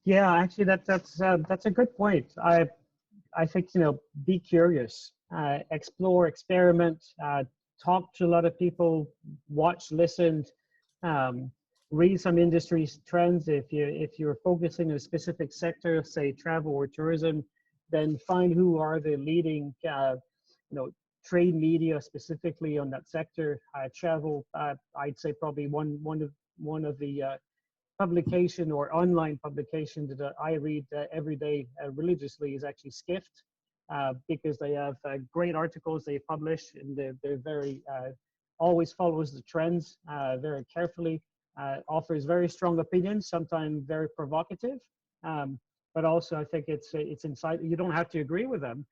Yeah, actually, that's a good point. I think, you know, be curious, explore, experiment, talk to a lot of people, watch, listen, read some industry trends. If you're focusing on a specific sector, say travel or tourism, then find who are the leading, trade media specifically on that sector. Travel, I'd say probably one of the publication or online publication that I read every day religiously is actually Skift, because they have great articles they publish, and they're very always follows the trends very carefully, offers very strong opinions, sometimes very provocative, but also I think it's insight. You don't have to agree with them,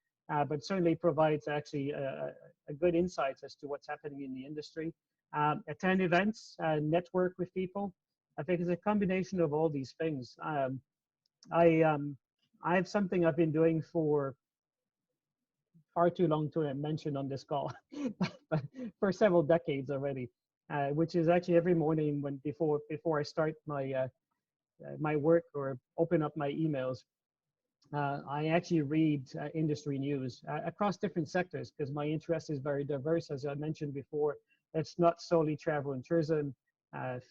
but certainly provides actually a good insights as to what's happening in the industry. Attend events, network with people. I think it's a combination of all these things. I have something I've been doing for far too long to mention on this call, but for several decades already, which is actually every morning before I start my work or open up my emails, I actually read industry news across different sectors because my interest is very diverse. As I mentioned before, it's not solely travel and tourism.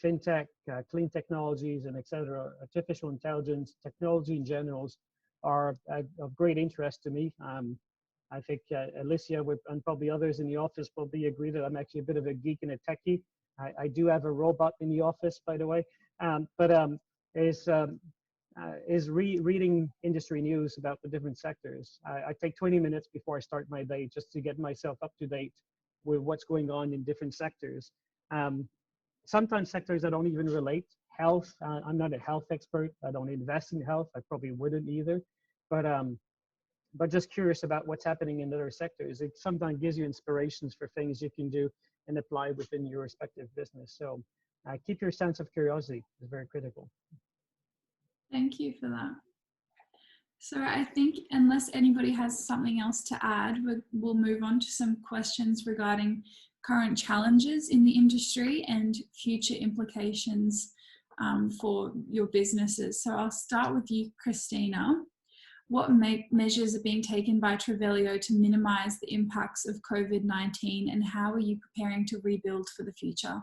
Fintech, clean technologies, and etc. Artificial intelligence, technology in general are of great interest to me. I think Alicia and probably others in the office probably agree that I'm actually a bit of a geek and a techie. I do have a robot in the office, by the way. reading industry news about the different sectors. I take 20 minutes before I start my day just to get myself up to date with what's going on in different sectors. Sometimes sectors that don't even relate. Health, I'm not a health expert. I don't invest in health. I probably wouldn't either. But just curious about what's happening in other sectors. It sometimes gives you inspirations for things you can do and apply within your respective business. So keep your sense of curiosity. It's very critical. Thank you for that. So I think unless anybody has something else to add, we'll move on to some questions regarding current challenges in the industry and future implications for your businesses. So I'll start with you, Christina. What measures are being taken by Travelio to minimize the impacts of COVID-19, and how are you preparing to rebuild for the future?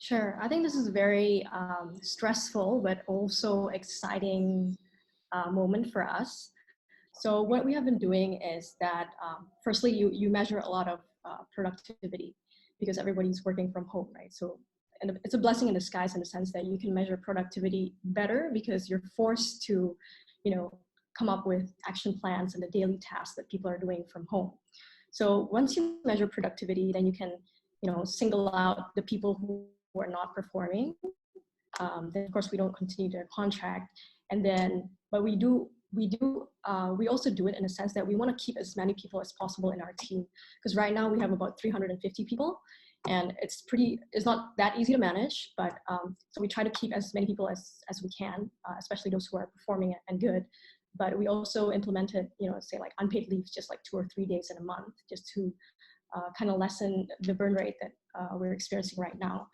Sure. I think this is a very stressful but also exciting moment for us. So what we have been doing is that firstly, you measure a lot of productivity because everybody's working from home, right? So and it's a blessing in disguise in the sense that you can measure productivity better because you're forced to, come up with action plans and the daily tasks that people are doing from home. So once you measure productivity, then you can, single out the people who are not performing. Then of course we don't continue their contract, and then but we also do it in a sense that we want to keep as many people as possible in our team, because right now we have about 350 people, and it's not that easy to manage, but so we try to keep as many people as we can, especially those who are performing and good. But we also implemented, say like unpaid leaves, just like 2 or 3 days in a month, just to kind of lessen the burn rate that we're experiencing right now.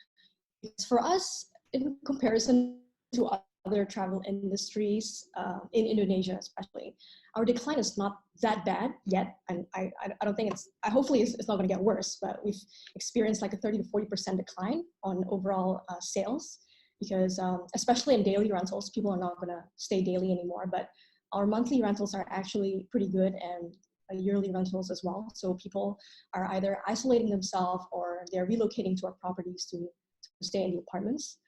For us, in comparison to other travel industries in Indonesia especially, our decline is not that bad yet, and I don't think hopefully it's not going to get worse, but we've experienced like a 30 to 40% decline on overall sales, because especially in daily rentals, people are not going to stay daily anymore, but our monthly rentals are actually pretty good, and yearly rentals as well. So people are either isolating themselves or they're relocating to our properties to stay in the apartments.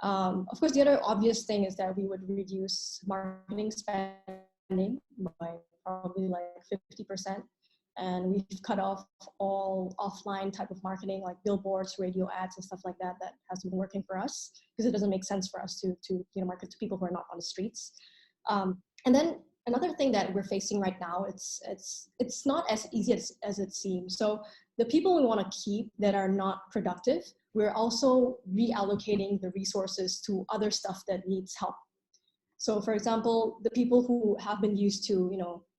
Of course, the other obvious thing is that we would reduce marketing spending by probably like 50%. And we've cut off all offline type of marketing like billboards, radio ads, and stuff like that hasn't been working for us, because it doesn't make sense for us to market to people who are not on the streets. And then another thing that we're facing right now, it's not as easy as it seems. So the people we want to keep that are not productive, we're also reallocating the resources to other stuff that needs help. So for example, the people who have been used to,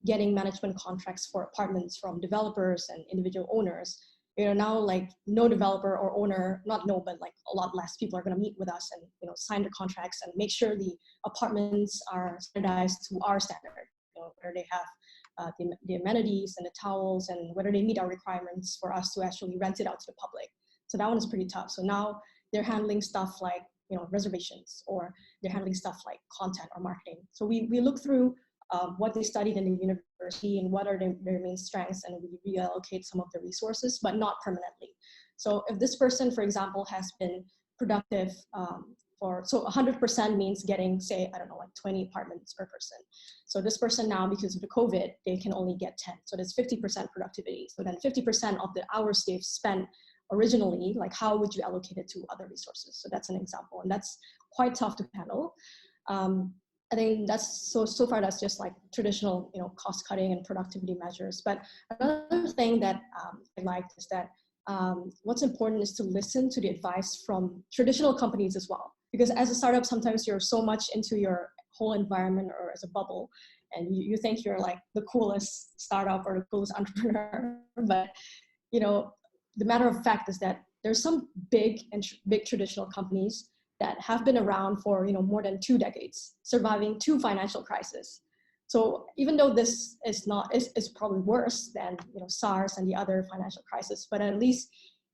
getting management contracts for apartments from developers and individual owners, now like no developer or owner, not no, but like a lot less people are going to meet with us and, sign their contracts and make sure the apartments are standardized to our standard, whether they have the amenities and the towels, and whether they meet our requirements for us to actually rent it out to the public. So that one is pretty tough. So now they're handling stuff like, reservations, or they're handling stuff like content or marketing. So we look through what they studied in the university and what are their main strengths, and we reallocate some of the resources, but not permanently. So if this person, for example, has been productive so 100% means getting, say, I don't know, like 20 apartments per person. So this person now, because of the COVID, they can only get 10. So that's 50% productivity. So then 50% of the hours they've spent originally, like how would you allocate it to other resources? So that's an example, and that's quite tough to handle. I think that's so far that's just like traditional, cost cutting and productivity measures. But another thing that I liked is that what's important is to listen to the advice from traditional companies as well. Because as a startup, sometimes you're so much into your whole environment or as a bubble, and you think you're like the coolest startup or the coolest entrepreneur. But, the matter of fact is that there's some big traditional companies that have been around for, more than 2 decades, surviving 2 financial crises. So even though this is probably worse than, SARS and the other financial crisis, but at least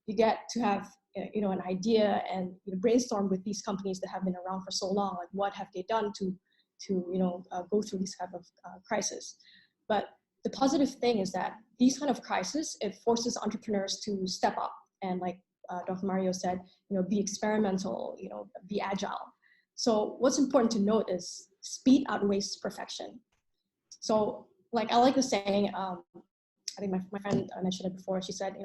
you get to have, an idea and brainstorm with these companies that have been around for so long, like what have they done to go through these type of crises. But the positive thing is that these kind of crises, it forces entrepreneurs to step up and, like Dr. Mario said, be experimental, be agile. So what's important to note is speed outweighs perfection. So like I like the saying, I think my friend mentioned it before. She said,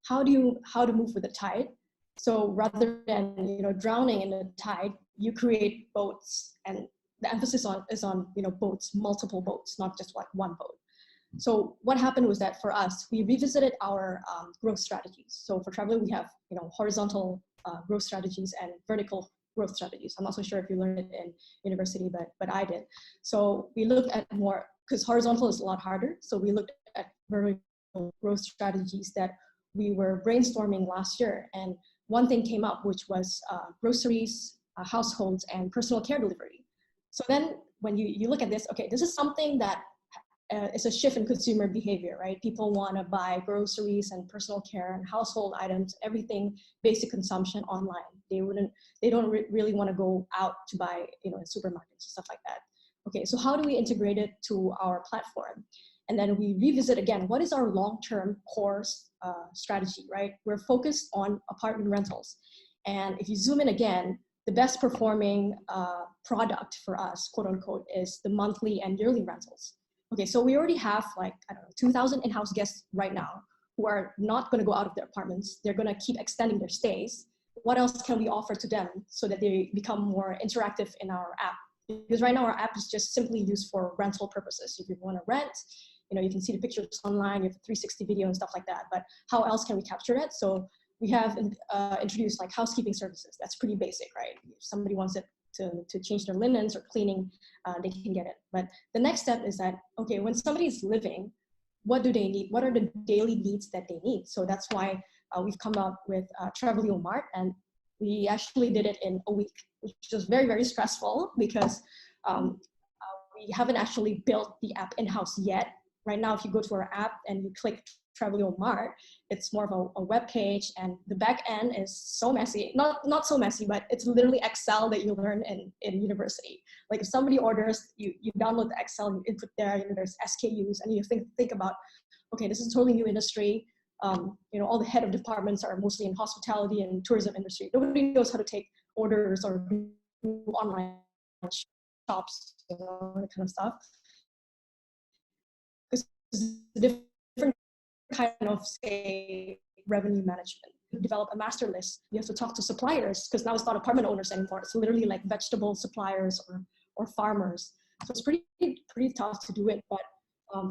how to move with the tide. So rather than drowning in the tide, you create boats, and the emphasis is on boats, multiple boats, not just like one boat. So what happened was that for us, we revisited our growth strategies. So for Travelio, we have horizontal growth strategies and vertical growth strategies. I'm not so sure if you learned it in university, but I did. So we looked at more, because horizontal is a lot harder. So we looked at vertical growth strategies that we were brainstorming last year. And one thing came up, which was groceries, households, and personal care delivery. So then when you look at this, okay, this is something that is a shift in consumer behavior, right? People want to buy groceries and personal care and household items, everything basic consumption online. They don't really want to go out to buy, in supermarkets and stuff like that. Okay, so how do we integrate it to our platform? And then we revisit again, what is our long-term core strategy, right? We're focused on apartment rentals. And if you zoom in again, the best performing product for us, quote unquote, is the monthly and yearly rentals. Okay, so we already have 2,000 in-house guests right now who are not going to go out of their apartments. They're going to keep extending their stays. What else can we offer to them so that they become more interactive in our app? Because right now our app is just simply used for rental purposes. If you want to rent, you can see the pictures online, you have a 360 video and stuff like that. But how else can we capture it? So we have introduced housekeeping services. That's pretty basic, right? If somebody wants it to change their linens or cleaning, they can get it. But the next step is that, okay, when somebody is living, what do they need? What are the daily needs that they need? So that's why we've come up with Travelio Mart, and we actually did it in a week, which was very, very stressful because we haven't actually built the app in-house yet. Right now, if you go to our app and you click Travelio Mart, it's more of a web page, and the back end is so messy. Not so messy, but it's literally Excel that you learn in university. Like if somebody orders, you download the Excel, you input there, there's SKUs, and you think about, okay, this is a totally new industry. All the head of departments are mostly in hospitality and tourism industry. Nobody knows how to take orders or do online shops, that kind of stuff. Because it's a different kind of, say, revenue management. You develop a master list. You have to talk to suppliers, because now it's not apartment owners anymore. It's literally like vegetable suppliers or farmers. So it's pretty tough to do it. But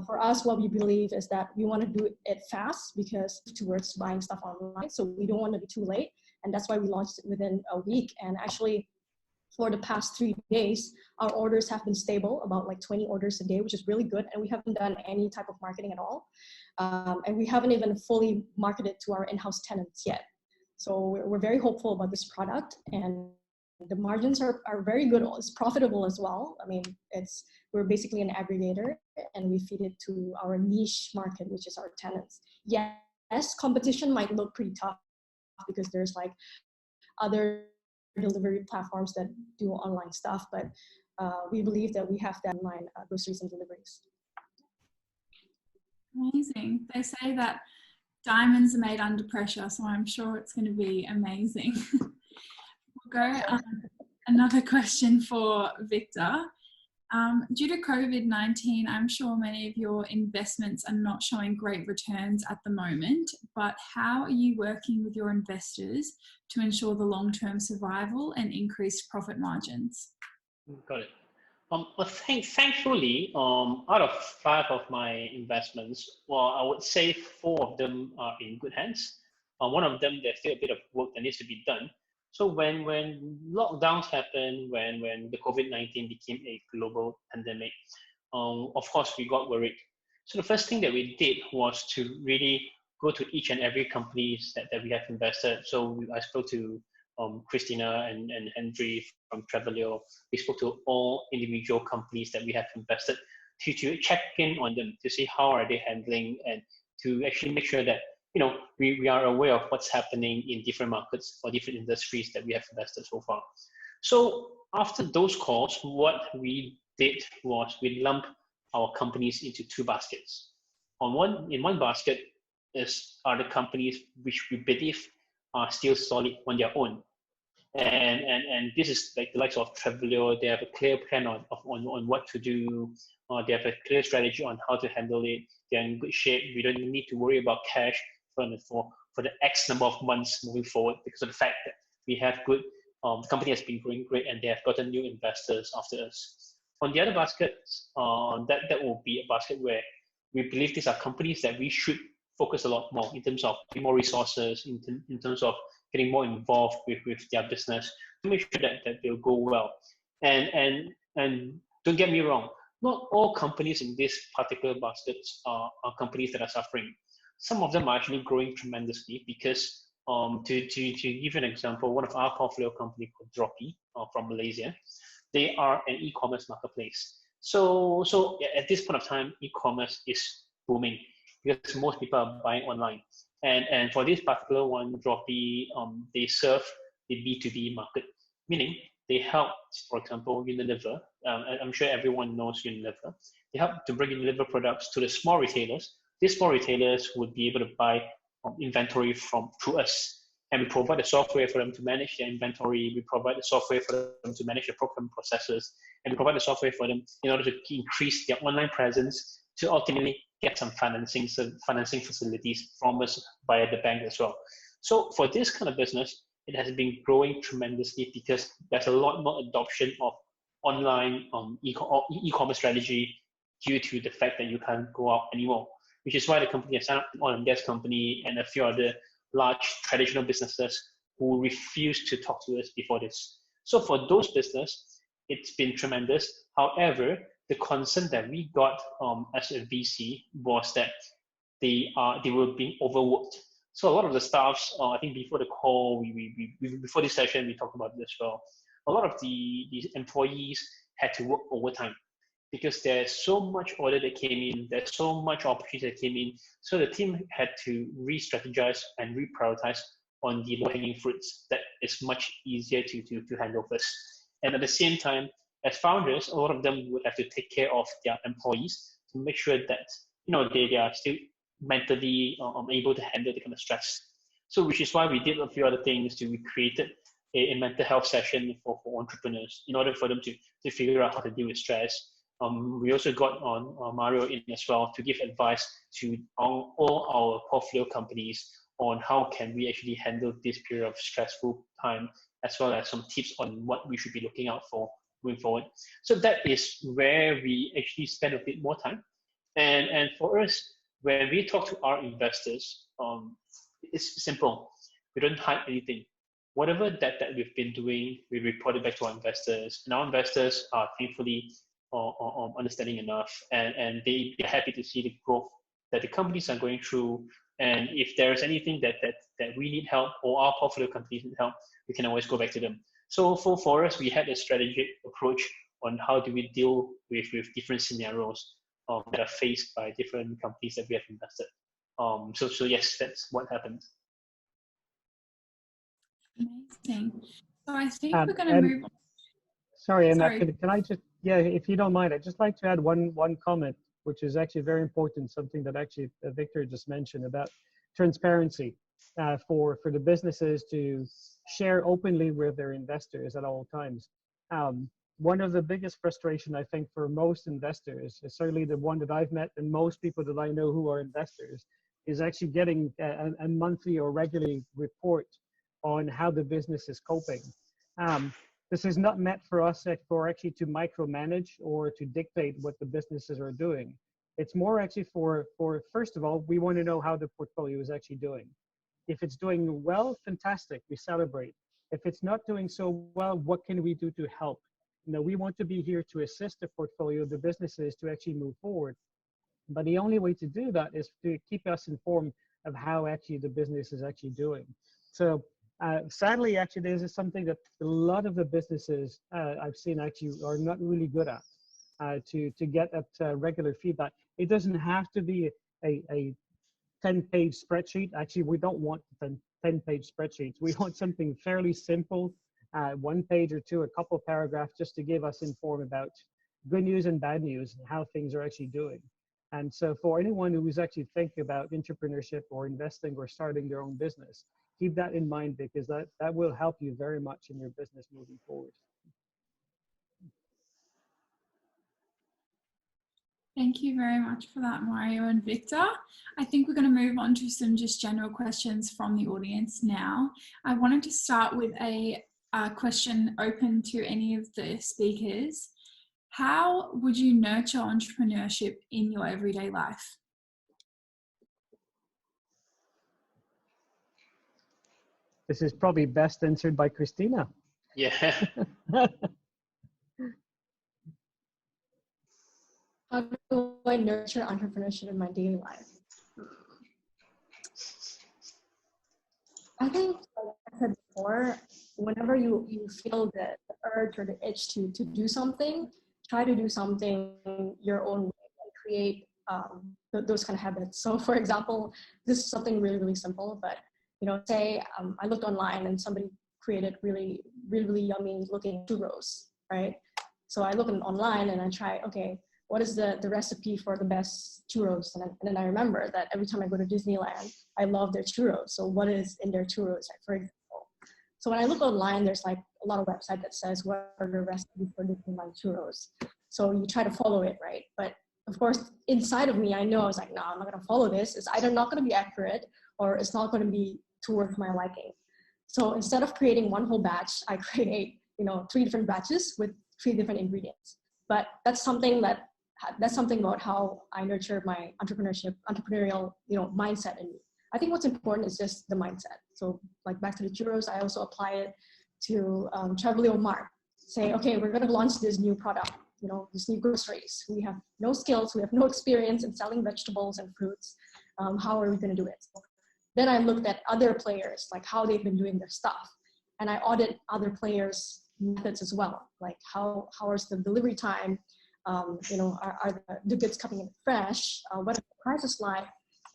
for us, what we believe is that we want to do it fast, because towards buying stuff online. So we don't want to be too late. And that's why we launched it within a week. And actually, for the past 3 days, our orders have been stable, about 20 orders a day, which is really good. And we haven't done any type of marketing at all. And we haven't even fully marketed to our in-house tenants yet. So we're very hopeful about this product, and the margins are very good. It's profitable as well. I mean, we're basically an aggregator, and we feed it to our niche market, which is our tenants. Yes, competition might look pretty tough because there's other delivery platforms that do online stuff, but we believe that we have that online groceries and deliveries. Amazing. They say that diamonds are made under pressure, so I'm sure it's going to be amazing. We'll go another question for Victor. Due to COVID-19, I'm sure many of your investments are not showing great returns at the moment, but how are you working with your investors to ensure the long-term survival and increased profit margins? Got it. Well, thankfully, out of 5 of my investments, well, I would say 4 of them are in good hands. One of them, there's still a bit of work that needs to be done. So when lockdowns happened, when the COVID-19 became a global pandemic, of course, we got worried. So the first thing that we did was to really go to each and every companies that we have invested. So I spoke to Christina and Henry from Travelio. We spoke to all individual companies that we have invested to check in on them, to see how are they handling, and to actually make sure that we are aware of what's happening in different markets or different industries that we have invested so far. So after those calls, what we did was we lumped our companies into 2 baskets. In one basket are the companies which we believe are still solid on their own. And this is like the likes of Travelio. They have a clear plan on what to do. They have a clear strategy on how to handle it. They're in good shape. We don't need to worry about cash for the X number of months moving forward, because of the fact that we have good, the company has been growing great, and they have gotten new investors after us. On the other basket, that will be a basket where we believe these are companies that we should focus a lot more in terms of more resources, in terms of getting more involved with their business to make sure that they'll go well. And don't get me wrong, not all companies in this particular baskets are companies that are suffering. Some of them are actually growing tremendously because, to give an example, one of our portfolio company called Droppy from Malaysia, they are an e-commerce marketplace. So at this point of time, e-commerce is booming because most people are buying online. And for this particular one, Droppy, they serve the B2B market, meaning they help, for example, Unilever. I'm sure everyone knows Unilever. They help to bring Unilever products to the small retailers. These small retailers would be able to buy inventory through us. And we provide the software for them to manage their inventory. We provide the software for them to manage their procurement processes. And we provide the software for them in order to increase their online presence, to ultimately get some financing facilities from us via the bank as well. So for this kind of business, it has been growing tremendously because there's a lot more adoption of online e-commerce strategy due to the fact that you can't go out anymore, which is why the company has signed up an oil and gas company and a few other large traditional businesses who refused to talk to us before this. So for those businesses, it's been tremendous. However, the concern that we got as a VC was that they were being overworked. So a lot of the staffs, I think before the call, before this session, we talked about this as well. A lot of the employees had to work overtime because there's so much order that came in, there's so much opportunity that came in. So the team had to re-strategize and reprioritize on the low-hanging fruits that is much easier to handle first. And at the same time, as founders, a lot of them would have to take care of their employees to make sure that they are still mentally able to handle the kind of stress. So which is why we did a few other things. We created a mental health session for entrepreneurs in order for them to figure out how to deal with stress. We also got on Mario in as well to give advice to all our portfolio companies on how can we actually handle this period of stressful time, as well as some tips on what we should be looking out for moving forward. So that is where we actually spend a bit more time. And for us, when we talk to our investors, it's simple. We don't hide anything. Whatever that we've been doing, we report it back to our investors. And our investors are thankfully understanding enough, and they're happy to see the growth that the companies are going through. And if there's anything that we need help, or our portfolio companies need help, we can always go back to them. So for us, we had a strategic approach on how do we deal with different scenarios that are faced by different companies that we have invested. So yes, that's what happened. Amazing. So I think we're going to move on. Sorry, Emma, can I just, if you don't mind, I'd just like to add one comment, which is actually very important, something that actually Victor just mentioned about transparency for the businesses to share openly with their investors at all times. One of the biggest frustration, I think, for most investors, certainly the one that I've met and most people that I know who are investors, is actually getting a monthly or regularly report on how the business is coping. This is not meant for us for actually to micromanage or to dictate what the businesses are doing. It's more actually for first of all, we want to know how the portfolio is actually doing. If it's doing well, fantastic, we celebrate. If it's not doing so well, what can we do to help? We want to be here to assist the portfolio, the businesses, to actually move forward. But the only way to do that is to keep us informed of how actually the business is actually doing. So sadly, actually, this is something that a lot of the businesses I've seen actually are not really good at, to get that regular feedback. It doesn't have to be a 10-page spreadsheet. Actually, we don't want 10-page spreadsheets. We want something fairly simple, 1 page or two, a couple of paragraphs, just to give us informed about good news and bad news and how things are actually doing. And so for anyone who is actually thinking about entrepreneurship or investing or starting their own business, keep that in mind, because that will help you very much in your business moving forward. Thank you very much for that, Mario and Victor. I think we're going to move on to some just general questions from the audience now. I wanted to start with a question open to any of the speakers. How would you nurture entrepreneurship in your everyday life? This is probably best answered by Christina. Yeah. How do I nurture entrepreneurship in my daily life? I think, like I said before, whenever you feel the urge or the itch to do something, try to do something your own way and create those kind of habits. So for example, this is something really, really simple, but say I looked online and somebody created really, really, really yummy looking churros, right? So I look online and I try, okay, what is the recipe for the best churros? And then I remember that every time I go to Disneyland, I love their churros. So what is in their churros, for example? So when I look online, there's like a lot of websites that says what are the recipes for Disneyland churros. So you try to follow it, right? But of course, inside of me, I know I was like, no, I'm not going to follow this. It's either not going to be accurate or it's not going to be towards my liking. So instead of creating one whole batch, I create 3 different batches with 3 different ingredients. But that's something about how I nurture my entrepreneurial mindset in me. I think what's important is just the mindset. So like back to the churros, I also apply it to Travelio Mart. Say, okay, we're going to launch this new product, this new groceries. We have no skills, we have no experience in selling vegetables and fruits. How are we going to do it? So then I looked at other players, like how they've been doing their stuff. And I audit other players' methods as well. Like how is the delivery time? Are the goods coming in fresh? What are the prices like?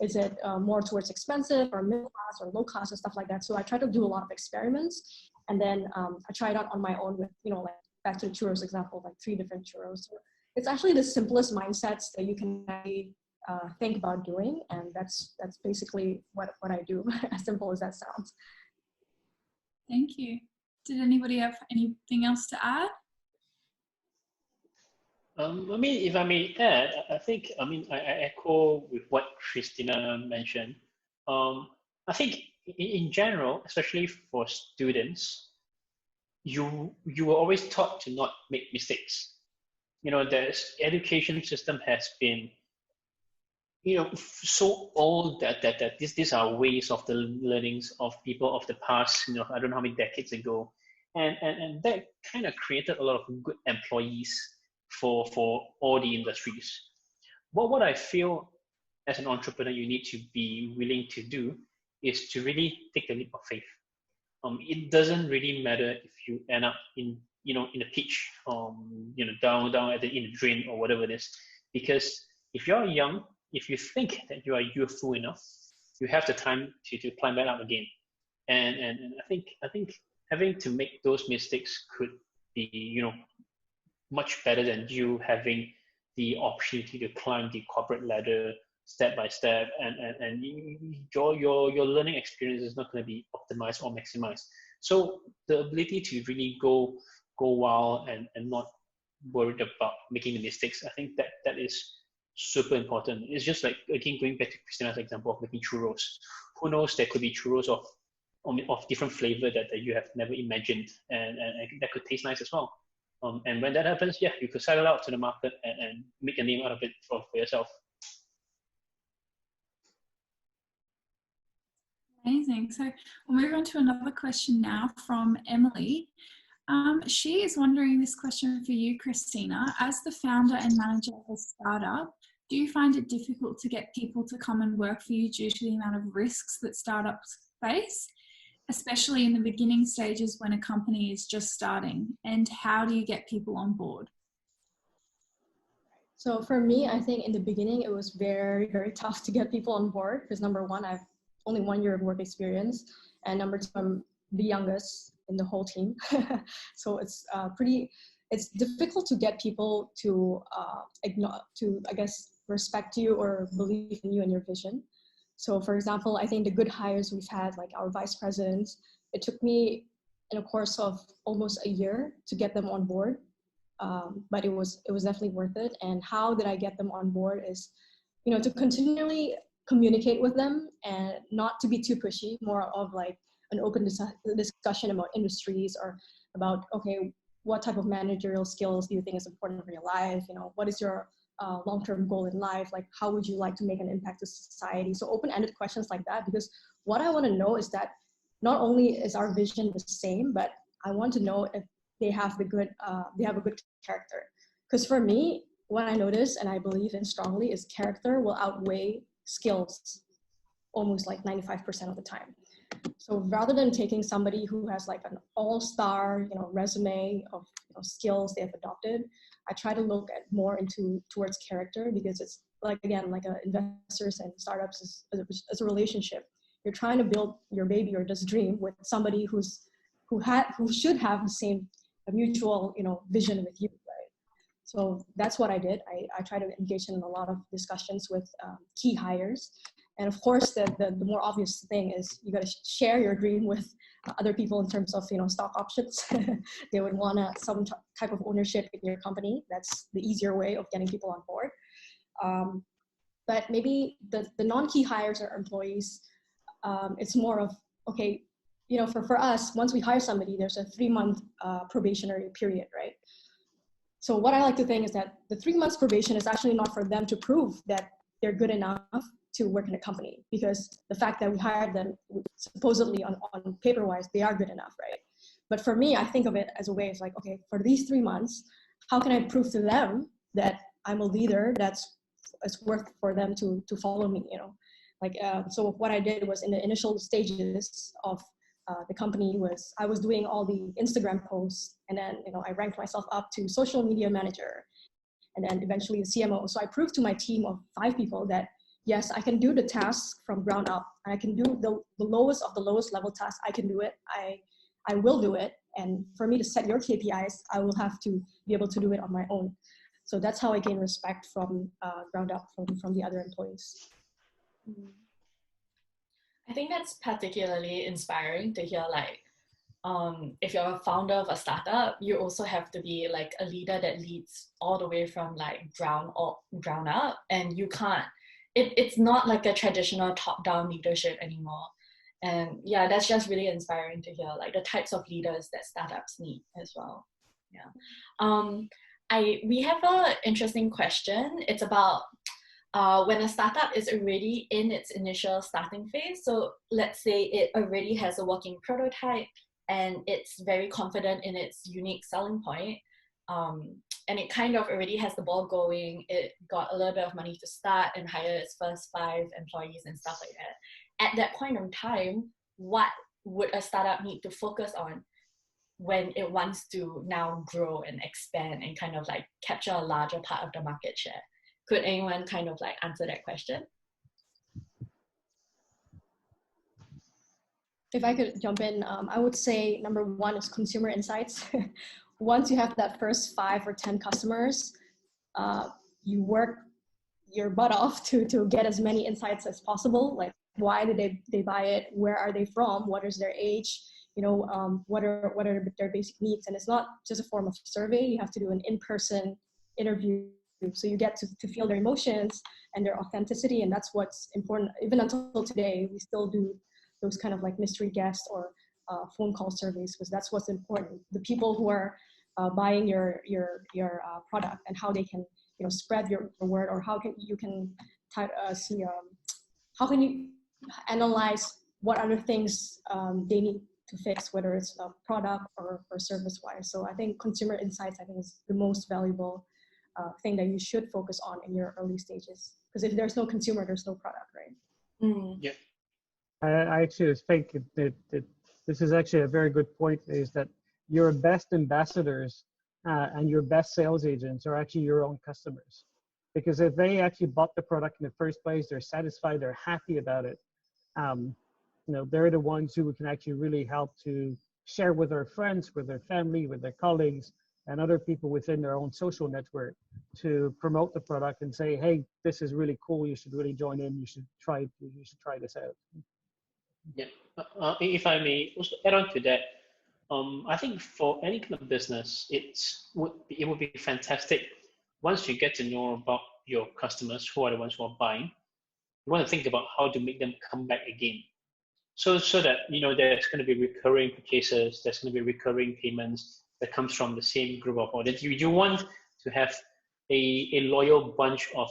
Is it more towards expensive or middle class or low class and stuff like that? So I try to do a lot of experiments, and then I try it out on my own with, like back to the churros example, like 3 different churros. So it's actually the simplest mindsets that you can actually think about doing, and that's basically what I do. As simple as that sounds. Thank you. Did anybody have anything else to add? If I may add, I think, I echo with what Christina mentioned. I think in general, especially for students, you were always taught to not make mistakes. The education system has been, so old that these are ways of the learnings of people of the past, I don't know how many decades ago. And that kind of created a lot of good employees for all the industries. What I feel as an entrepreneur you need to be willing to do is to really take the leap of faith. It doesn't really matter if you end up in a pitch, down in the drain or whatever it is, because if you're young, if you think that you are youthful enough, you have the time to climb back up again. And I think having to make those mistakes could be much better than you having the opportunity to climb the corporate ladder step by step, and your learning experience is not going to be optimized or maximized. So the ability to really go wild and not worried about making the mistakes, I think that is super important. It's just like, again, going back to Christina's example of making churros. Who knows, there could be churros of different flavor that you have never imagined, and that could taste nice as well. And when that happens, yeah, you could sell it out to the market and make a name out of it for yourself. Amazing. So we'll move on to another question now from Emily. She is wondering this question for you, Christina. As the founder and manager of a startup, do you find it difficult to get people to come and work for you due to the amount of risks that startups face, especially in the beginning stages when a company is just starting? And how do you get people on board? So for me, I think in the beginning, it was very, very tough to get people on board because number one, I've only 1 year of work experience, and number two, I'm the youngest in the whole team. So it's it's difficult to get people to I guess, respect you or believe in you and your vision. So for example, I think the good hires we've had, like our vice presidents, it took me in a course of almost a year to get them on board. But it was definitely worth it. And how did I get them on board is, to continually communicate with them and not to be too pushy, more of like an open discussion about industries or about, okay, what type of managerial skills do you think is important for your life? What is your long-term goal in life? Like, how would you like to make an impact to society? So open-ended questions like that, because what I want to know is that not only is our vision the same, but I want to know if they have a good character. Because for me, what I notice and I believe in strongly is character will outweigh skills almost like 95% of the time. So rather than taking somebody who has like an all-star, resume of skills they have adopted, I try to look at more towards character, because it's like, again, like investors and startups is a relationship. You're trying to build your baby or this dream with somebody who should have the same mutual, vision with you, right? So that's what I did. I try to engage in a lot of discussions with key hires. And of course, the more obvious thing is you got to share your dream with other people in terms of, stock options. They would want some type of ownership in your company. That's the easier way of getting people on board. But maybe the non-key hires or employees, it's more of, okay, for us, once we hire somebody, there's a 3-month probationary period, right? So what I like to think is that the 3 months probation is actually not for them to prove that they're good enough to work in a company, because the fact that we hired them supposedly on paper-wise, they are good enough, right? But for me, I think of it as a way of like, okay, for these 3 months, how can I prove to them that I'm a leader it's worth for them to follow me, So what I did was, in the initial stages of the company, was I was doing all the Instagram posts, and then I ranked myself up to social media manager, and then eventually the CMO. So I proved to my team of 5 people that yes, I can do the tasks from ground up. I can do the lowest of the lowest level tasks. I can do it. I will do it. And for me to set your KPIs, I will have to be able to do it on my own. So that's how I gain respect from ground up from the other employees. I think that's particularly inspiring to hear, like, if you're a founder of a startup, you also have to be like a leader that leads all the way from like ground up, and you can't, it's not like a traditional top-down leadership anymore. And yeah, that's just really inspiring to hear, like the types of leaders that startups need as well. Yeah. We have an interesting question. It's about when a startup is already in its initial starting phase. So let's say it already has a working prototype and it's very confident in its unique selling point. And it kind of already has the ball going. It got a little bit of money to start and hire its first 5 employees and stuff like that. At that point in time, what would a startup need to focus on when it wants to now grow and expand and kind of like capture a larger part of the market share? Could anyone kind of like answer that question? If I could jump in, I would say number 1 is consumer insights. Once you have that first 5 or 10 customers, you work your butt off to get as many insights as possible. Like, why did they buy it? Where are they from? What is their age? What are their basic needs? And it's not just a form of survey. You have to do an in-person interview. So you get to feel their emotions and their authenticity. And that's what's important. Even until today, we still do those kind of like mystery guests or phone call surveys, because that's what's important. The people who are buying your product, and how they can spread your word, or how can you how can you analyze what other things they need to fix, whether it's a product or service wise. So I think consumer insights, I think, is the most valuable thing that you should focus on in your early stages, because if there's no consumer, there's no product, right? Yeah. I actually think that this is actually a very good point, is that your best ambassadors and your best sales agents are actually your own customers. Because if they actually bought the product in the first place, they're satisfied, they're happy about it, they're the ones who can actually really help to share with their friends, with their family, with their colleagues, and other people within their own social network to promote the product and say, hey, this is really cool. You should really join in. You should try this out. Yeah. If I may also add on to that, I think for any kind of business, it would be fantastic once you get to know about your customers, who are the ones who are buying. You want to think about how to make them come back again. So that, you know, there's going to be recurring purchases, there's going to be recurring payments that comes from the same group of audience. You want to have a loyal bunch of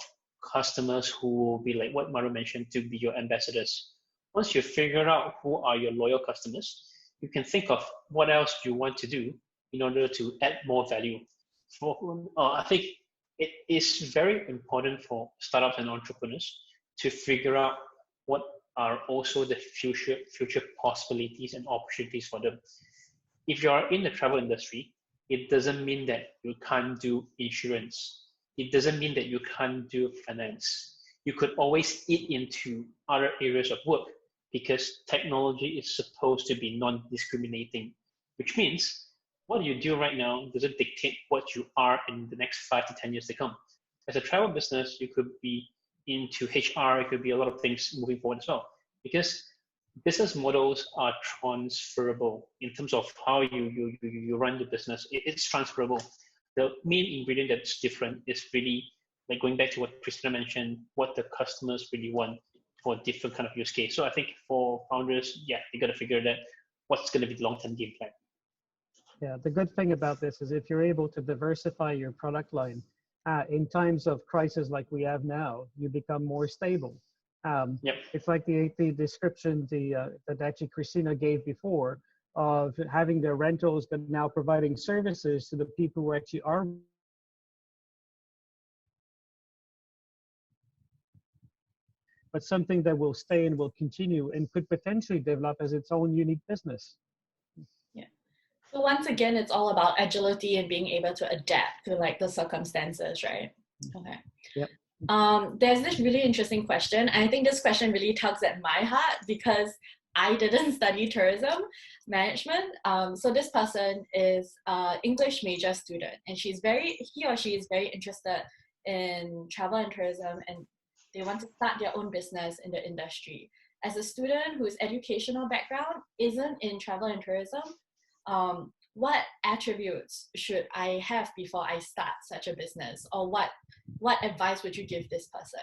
customers who will be, like what Maru mentioned, to be your ambassadors. Once you figure out who are your loyal customers, you can think of what else you want to do in order to add more value. I think it is very important for startups and entrepreneurs to figure out what are also the future possibilities and opportunities for them. If you are in the travel industry, it doesn't mean that you can't do insurance. It doesn't mean that you can't do finance. You could always eat into other areas of work because technology is supposed to be non-discriminating, which means what you do right now doesn't dictate what you are in the next 5 to 10 years to come. As a travel business, you could be into HR, it could be a lot of things moving forward as well, because business models are transferable in terms of how you run the business. It's transferable. The main ingredient that's different is really, like going back to what Christina mentioned, what the customers really want for different kind of use case. So I think for founders, yeah, you got to figure that what's going to be the long-term game plan. Yeah, the good thing about this is if you're able to diversify your product line, in times of crisis like we have now, you become more stable. Yep. It's like the description that actually Christina gave before of having the rentals, but now providing services to the people who actually are. But something that will stay and will continue and could potentially develop as its own unique business. So once again, it's all about agility and being able to adapt to like the circumstances, right? Okay. Yep. There's this really interesting question. I think this question really tugs at my heart because I didn't study tourism management. So this person is an English major student, and he or she is very interested in travel and tourism, and they want to start their own business in the industry. As a student whose educational background isn't in travel and tourism, what attributes should I have before I start such a business, or what advice would you give this person,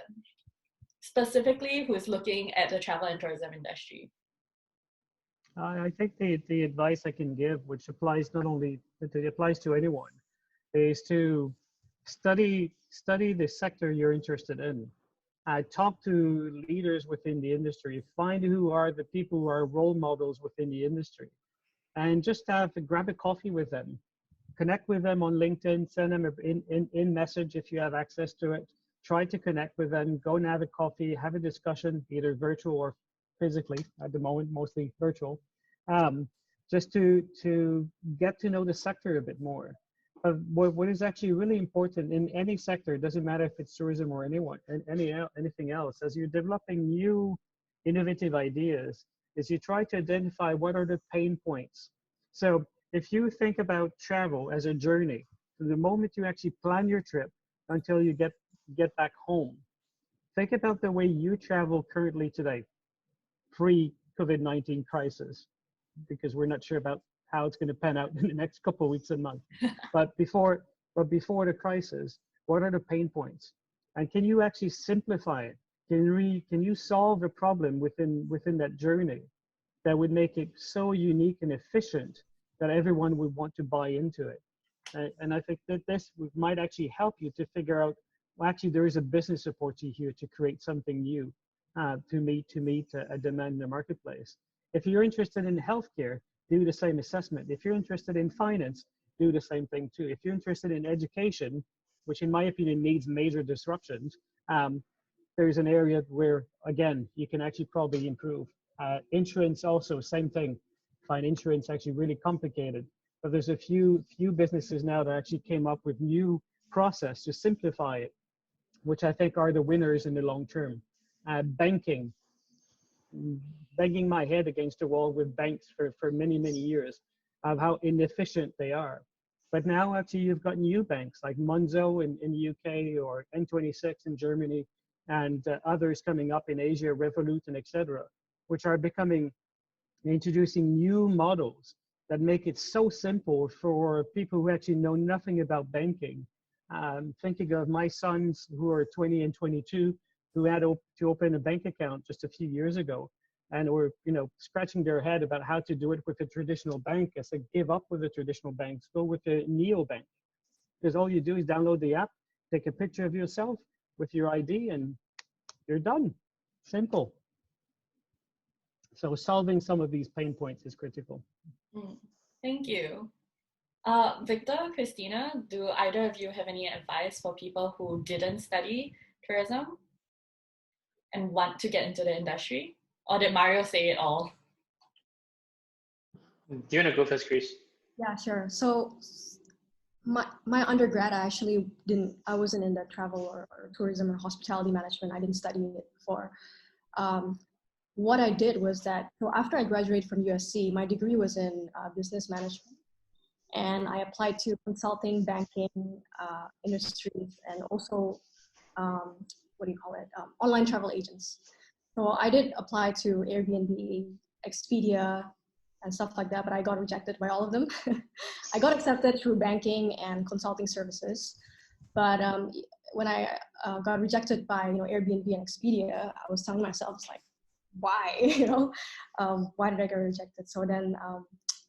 specifically who's looking at the travel and tourism industry? I think the advice I can give, which applies it applies to anyone, is to study the sector you're interested in. Talk to leaders within the industry. Find who are the people who are role models within the industry. And just grab a coffee with them, connect with them on LinkedIn, send them in message if you have access to it. Try to connect with them, go and have a coffee, have a discussion, either virtual or physically. At the moment, mostly virtual, just to get to know the sector a bit more. What is actually really important in any sector, it doesn't matter if it's tourism or anything else, as you're developing new innovative ideas, is you try to identify what are the pain points. So if you think about travel as a journey, from the moment you actually plan your trip until you get back home, think about the way you travel currently today, pre-COVID-19 crisis, because we're not sure about how it's going to pan out in the next couple of weeks and months. But before the crisis, what are the pain points? And can you actually simplify it? Can you solve a problem within that journey that would make it so unique and efficient that everyone would want to buy into it? And I think that this might actually help you to figure out, well, actually there is a business opportunity here to create something new to meet a demand in the marketplace. If you're interested in healthcare, do the same assessment. If you're interested in finance, do the same thing too. If you're interested in education, which in my opinion needs major disruptions, there's an area where, again, you can actually probably improve. Insurance also, same thing. Find insurance actually really complicated. But there's a few businesses now that actually came up with new process to simplify it, which I think are the winners in the long term. Banking, banging my head against the wall with banks for many, many years of how inefficient they are. But now actually you've got new banks like Monzo in the UK or N26 in Germany, and others coming up in Asia, Revolut and etc., which are introducing new models that make it so simple for people who actually know nothing about banking. Thinking of my sons who are 20 and 22, who had to open a bank account just a few years ago, and were scratching their head about how to do it with a traditional bank. I said, give up with the traditional banks, go with the neobank, because all you do is download the app, take a picture of yourself with your ID, and you're done. Simple. So solving some of these pain points is critical. Thank you. Victor, Christina, do either of you have any advice for people who didn't study tourism and want to get into the industry? Or did Mario say it all? Do you want to go first, Chris? Yeah, sure. So my undergrad, I wasn't in the travel or tourism or hospitality management. I didn't study it before. What I did was that, so after I graduated from USC, my degree was in business management. And I applied to consulting, banking, industries, and also, online travel agents. So I did apply to Airbnb, Expedia, and stuff like that, but I got rejected by all of them. I got accepted through banking and consulting services. But when I got rejected by Airbnb and Expedia, I was telling myself, like, why? Why did I get rejected? So then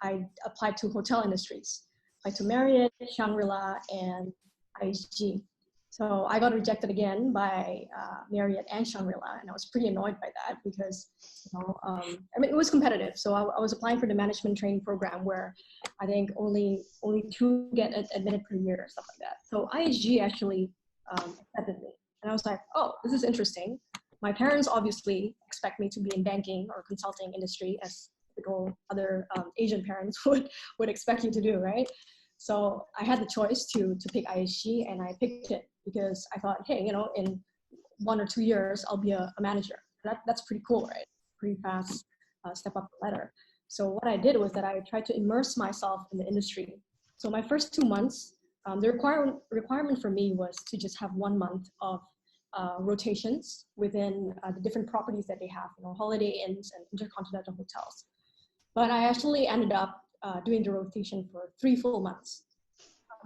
I applied to hotel industries, applied to Marriott, Shangri-La, and IHG. So I got rejected again by Marriott and Shangri-La, and I was pretty annoyed by that because, it was competitive. So I was applying for the management training program where I think only 2 get admitted per year or stuff like that. So IHG actually accepted me, and I was like, oh, this is interesting. My parents obviously expect me to be in banking or consulting industry, as typical other Asian parents would expect you to do, right? So I had the choice to pick IHG, and I picked it because I thought, hey, in 1 or 2 years, I'll be a manager. That's pretty cool, right? Pretty fast step up the ladder. So what I did was that I tried to immerse myself in the industry. So my first 2 months, the requirement for me was to just have 1 month of rotations within the different properties that they have, Holiday Inns and intercontinental hotels. But I actually ended up doing the rotation for 3 full months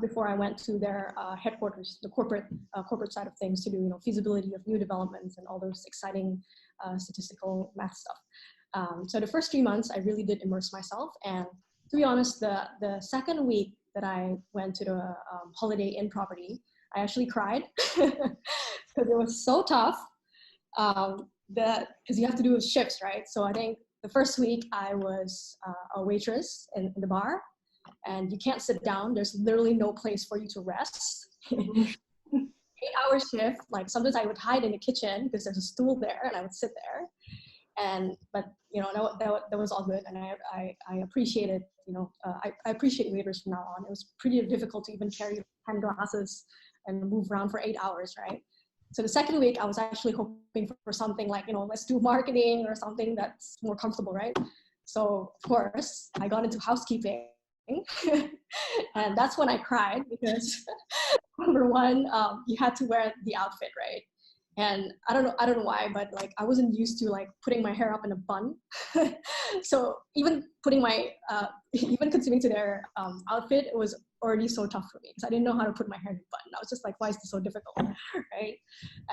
before I went to their headquarters, the corporate side of things, to do feasibility of new developments and all those exciting statistical math stuff. So the first 3 months, I really did immerse myself. And to be honest, the second week that I went to the Holiday Inn property, I actually cried because it was so tough. Because you have to do shifts, right? So I think the first week I was a waitress in the bar, and you can't sit down. There's literally no place for you to rest. 8-hour shift. Like sometimes I would hide in the kitchen because there's a stool there, and I would sit there. But that was all good, and I appreciated. I appreciate waiters from now on. It was pretty difficult to even carry 10 glasses and move around for 8 hours, right? So the second week, I was actually hoping for something like, let's do marketing or something that's more comfortable, right? So of course, I got into housekeeping, and that's when I cried because number one, you had to wear the outfit, right? And I don't know why, but like I wasn't used to like putting my hair up in a bun. So even consuming to their outfit, it was already so tough for me because I didn't know how to put my hair in a bun. I was just like, why is this so difficult, right?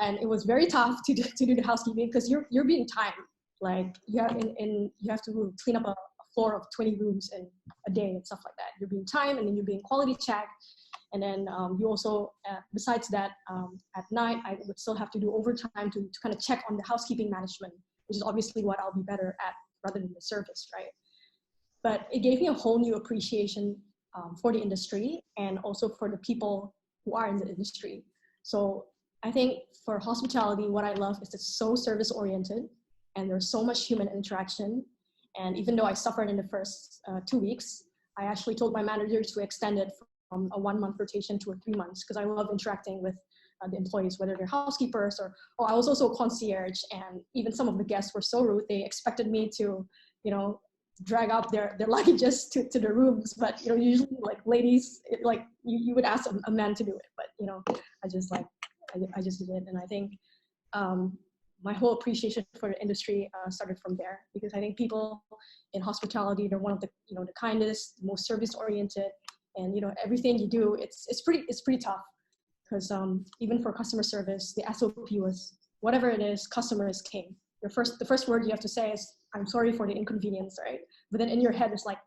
And it was very tough to do the housekeeping because you're being timed. Like you have to clean up a floor of 20 rooms in a day and stuff like that. You're being timed, and then you're being quality checked. And then you also, besides that, at night, I would still have to do overtime to kind of check on the housekeeping management, which is obviously what I'll be better at rather than the service, right? But it gave me a whole new appreciation for the industry and also for the people who are in the industry. So I think for hospitality, what I love is it's so service oriented and there's so much human interaction. And even though I suffered in the first 2 weeks, I actually told my manager to extend it from a 1 month rotation to 3 months because I love interacting with the employees, whether they're housekeepers or I was also a concierge, and even some of the guests were so rude. They expected me to, drag out their luggages to the rooms. But usually like ladies, like you would ask a man to do it, but I just did it. And I think my whole appreciation for the industry started from there, because I think people in hospitality, they're one of the the kindest, most service oriented, and everything you do, it's pretty tough, because even for customer service, the SOP was whatever it is, customer is king. The first word you have to say is, I'm sorry for the inconvenience, right? But then in your head, it's like,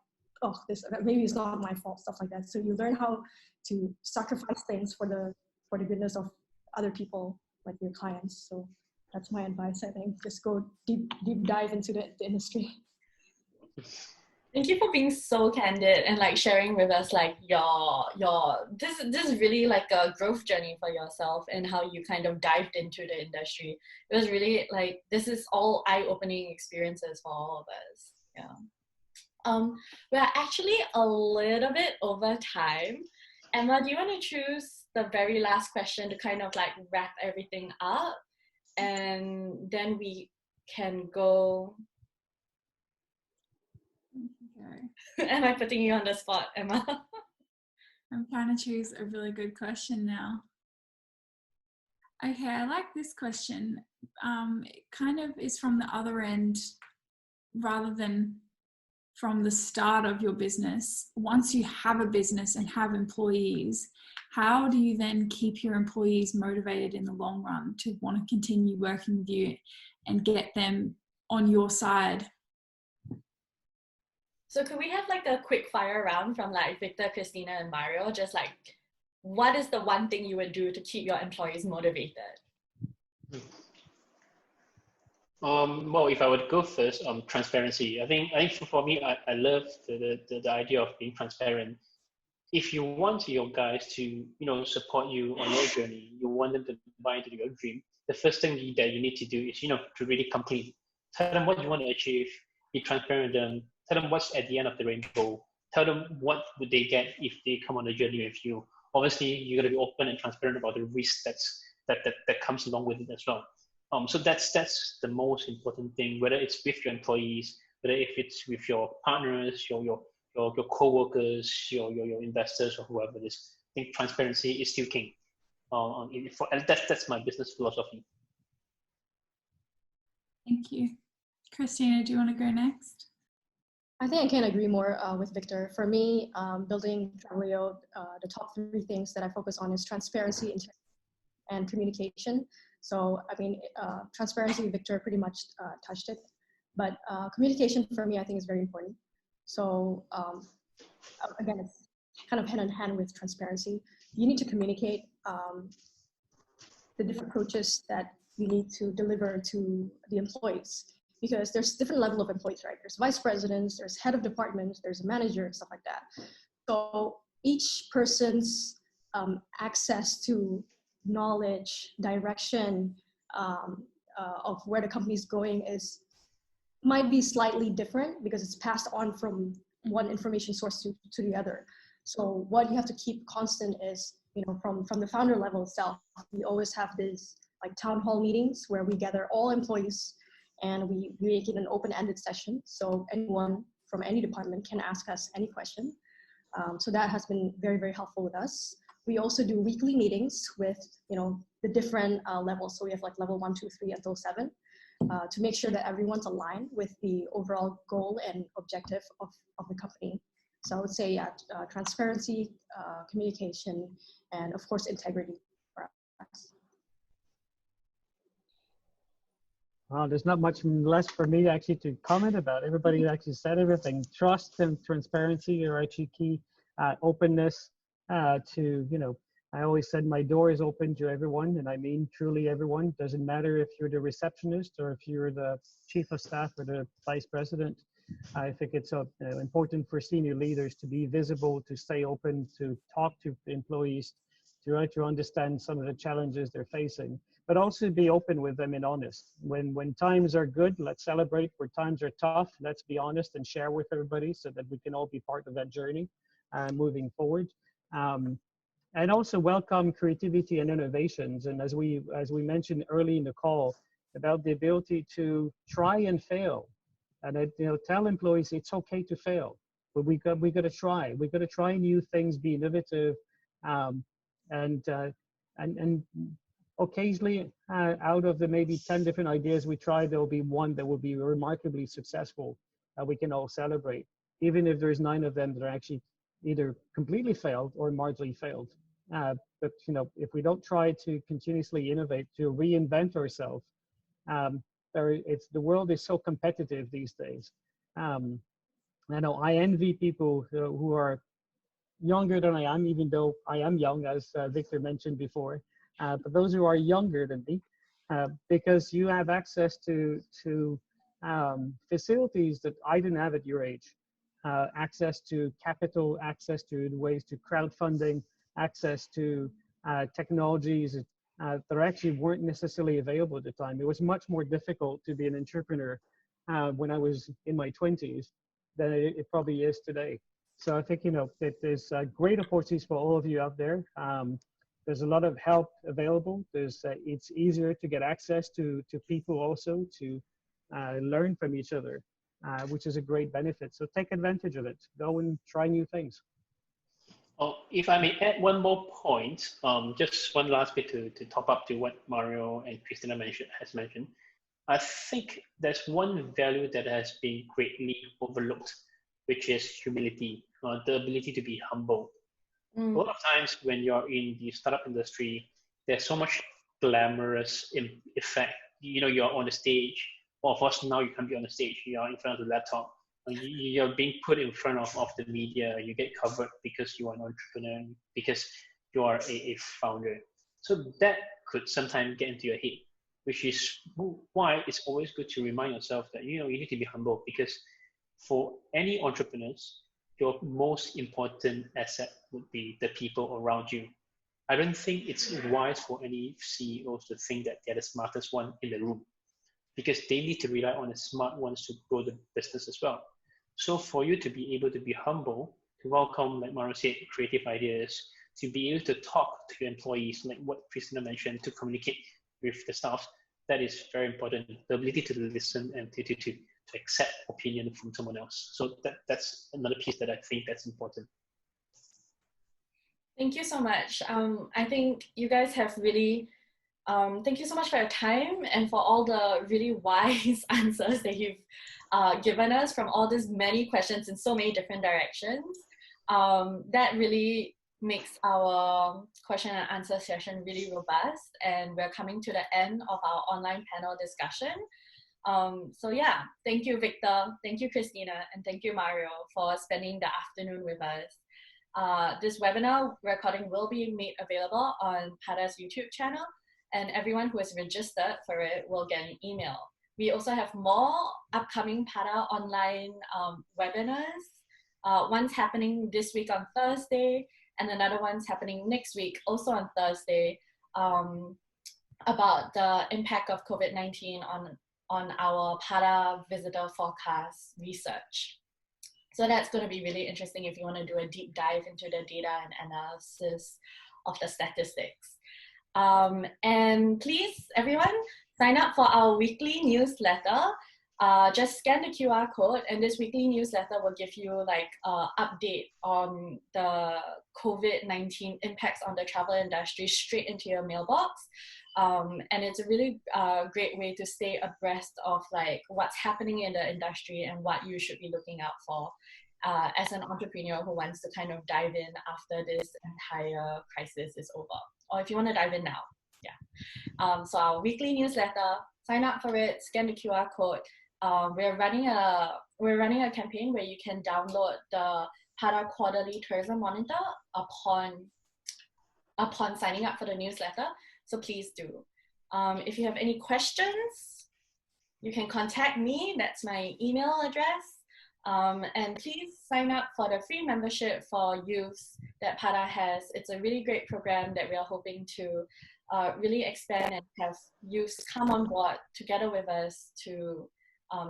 oh, this maybe it's not my fault, stuff like that. So you learn how to sacrifice things for the goodness of other people, like your clients. So that's my advice, I think. Just go deep dive into the industry. Thank you for being so candid and like sharing with us like your this is really like a growth journey for yourself and how you kind of dived into the industry. It was really like, this is all eye-opening experiences for all of us. Yeah. We're actually a little bit over time. Emma, do you want to choose the very last question to kind of like wrap everything up, and then we can go. Okay. Am I putting you on the spot, Emma? I'm trying to choose a really good question now. Okay, I like this question. It kind of is from the other end rather than from the start of your business. Once you have a business and have employees, how do you then keep your employees motivated in the long run to want to continue working with you and get them on your side? So could we have like a quick fire round from like Victor, Christina, and Mario? Just like, what is the one thing you would do to keep your employees motivated? Well, if I would go first, transparency. I think for me, I love the idea of being transparent. If you want your guys to support you on your journey, you want them to buy into your dream, the first thing that you need to do is to really come clean. Tell them what you want to achieve. Be transparent with them. Tell them what's at the end of the rainbow. Tell them what would they get if they come on a journey with you. Obviously, you got to be open and transparent about the risk that comes along with it as well. So that's the most important thing. Whether it's with your employees, whether if it's with your partners, your co-workers, your investors, or whoever it is. I think transparency is still king. And that's my business philosophy. Thank you. Christina, do you want to go next? I think I can't agree more with Victor. For me, building Travelio, the top 3 things that I focus on is transparency, and communication. So, I mean, transparency, Victor pretty much touched it, but communication for me, I think is very important. So, again, it's kind of hand in hand with transparency. You need to communicate the different approaches that you need to deliver to the employees, because there's different level of employees, right? There's vice presidents, there's head of departments, there's a manager and stuff like that. So each person's access to knowledge, direction of where the company is going might be slightly different, because it's passed on from one information source to the other. So what you have to keep constant is, from the founder level itself, we always have these like town hall meetings where we gather all employees and we make it an open-ended session. So anyone from any department can ask us any question. So that has been very, very helpful with us. We also do weekly meetings with, the different levels. So we have like level 1, 2, 3 until 7 to make sure that everyone's aligned with the overall goal and objective of the company. So I would say transparency, communication, and of course, integrity for us. There's not much less for me actually to comment about. Everybody actually said everything. Trust and transparency are actually key. Openness to, I always said my door is open to everyone, and I mean truly everyone. Doesn't matter if you're the receptionist or if you're the chief of staff or the vice president. I think it's important for senior leaders to be visible, to stay open, to talk to employees, to try to understand some of the challenges they're facing, but also be open with them and honest. When times are good, let's celebrate. Where times are tough, let's be honest and share with everybody so that we can all be part of that journey moving forward. And also welcome creativity and innovations. And as we mentioned early in the call about the ability to try and fail, And I tell employees it's okay to fail, but we got to try. We got to try new things, be innovative, and occasionally out of the maybe 10 different ideas we try, there will be one that will be remarkably successful that we can all celebrate, even if there's 9 of them that are actually either completely failed or marginally failed. But if we don't try to continuously innovate, to reinvent ourselves, the world is so competitive these days. I know I envy people who are younger than I am, even though I am young, as Victor mentioned before. But those who are younger than me, because you have access to facilities that I didn't have at your age, access to capital, access to ways to crowdfunding, access to technologies that actually weren't necessarily available at the time. It was much more difficult to be an entrepreneur when I was in my 20s than it probably is today. So I think, that there's great opportunities for all of you out there. There's a lot of help available. It's easier to get access to people also to learn from each other, which is a great benefit. So take advantage of it. Go and try new things. Oh, if I may add one more point, just one last bit to top up to what Mario and Christina has mentioned. I think there's one value that has been greatly overlooked, which is humility, the ability to be humble. A lot of times when you're in the startup industry, there's so much glamorous effect. You're on the stage. Well, of course, now you can't be on the stage. You're in front of the laptop. You're being put in front of the media. You get covered because you are an entrepreneur, because you are a founder. So that could sometimes get into your head, which is why it's always good to remind yourself that you need to be humble, because for any entrepreneurs, your most important asset would be the people around you. I don't think it's wise for any CEOs to think that they're the smartest one in the room, because they need to rely on the smart ones to grow the business as well. So for you to be able to be humble, to welcome, like Mario said, creative ideas, to be able to talk to your employees, like what Christina mentioned, to communicate with the staff, that is very important. The ability to listen and to accept opinion from someone else. So that's another piece that I think that's important. Thank you so much. I think you guys have really, thank you so much for your time and for all the really wise answers that you've given us from all these many questions in so many different directions. That really makes our question and answer session really robust, and we're coming to the end of our online panel discussion. So yeah, thank you, Victor, thank you, Christina, and thank you, Mario, for spending the afternoon with us. This webinar recording will be made available on PATA's YouTube channel, and everyone who is registered for it will get an email. We also have more upcoming PATA online webinars. One's happening this week on Thursday, and another one's happening next week, also on Thursday, about the impact of COVID-19 on our PATA visitor forecast research. So that's going to be really interesting if you want to do a deep dive into the data and analysis of the statistics. And please, everyone, sign up for our weekly newsletter. Just scan the QR code, and this weekly newsletter will give you like an update on the COVID-19 impacts on the travel industry straight into your mailbox. And it's a really great way to stay abreast of like what's happening in the industry and what you should be looking out for as an entrepreneur who wants to kind of dive in after this entire crisis is over, or if you want to dive in now. Yeah. So our weekly newsletter, sign up for it, scan the QR code. We're running a campaign where you can download the PATA Quarterly Tourism Monitor upon signing up for the newsletter. So please do. If you have any questions, you can contact me. That's my email address. And please sign up for the free membership for youths that PATA has. It's a really great program that we are hoping to really expand and have youths come on board together with us to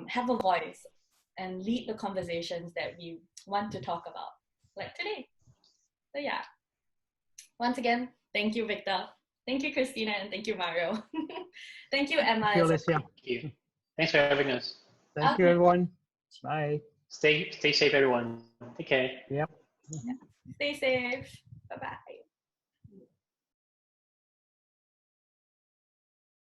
have a voice and lead the conversations that we want to talk about, like today. So yeah, once again, thank you, Victor. Thank you, Christina, and thank you, Mario. Thank you, Emma. Thank you, Alicia. Thank you. Thanks for having us. Thank you, everyone. Bye. Stay safe, everyone. Take care. Yep. Stay safe. Bye-bye.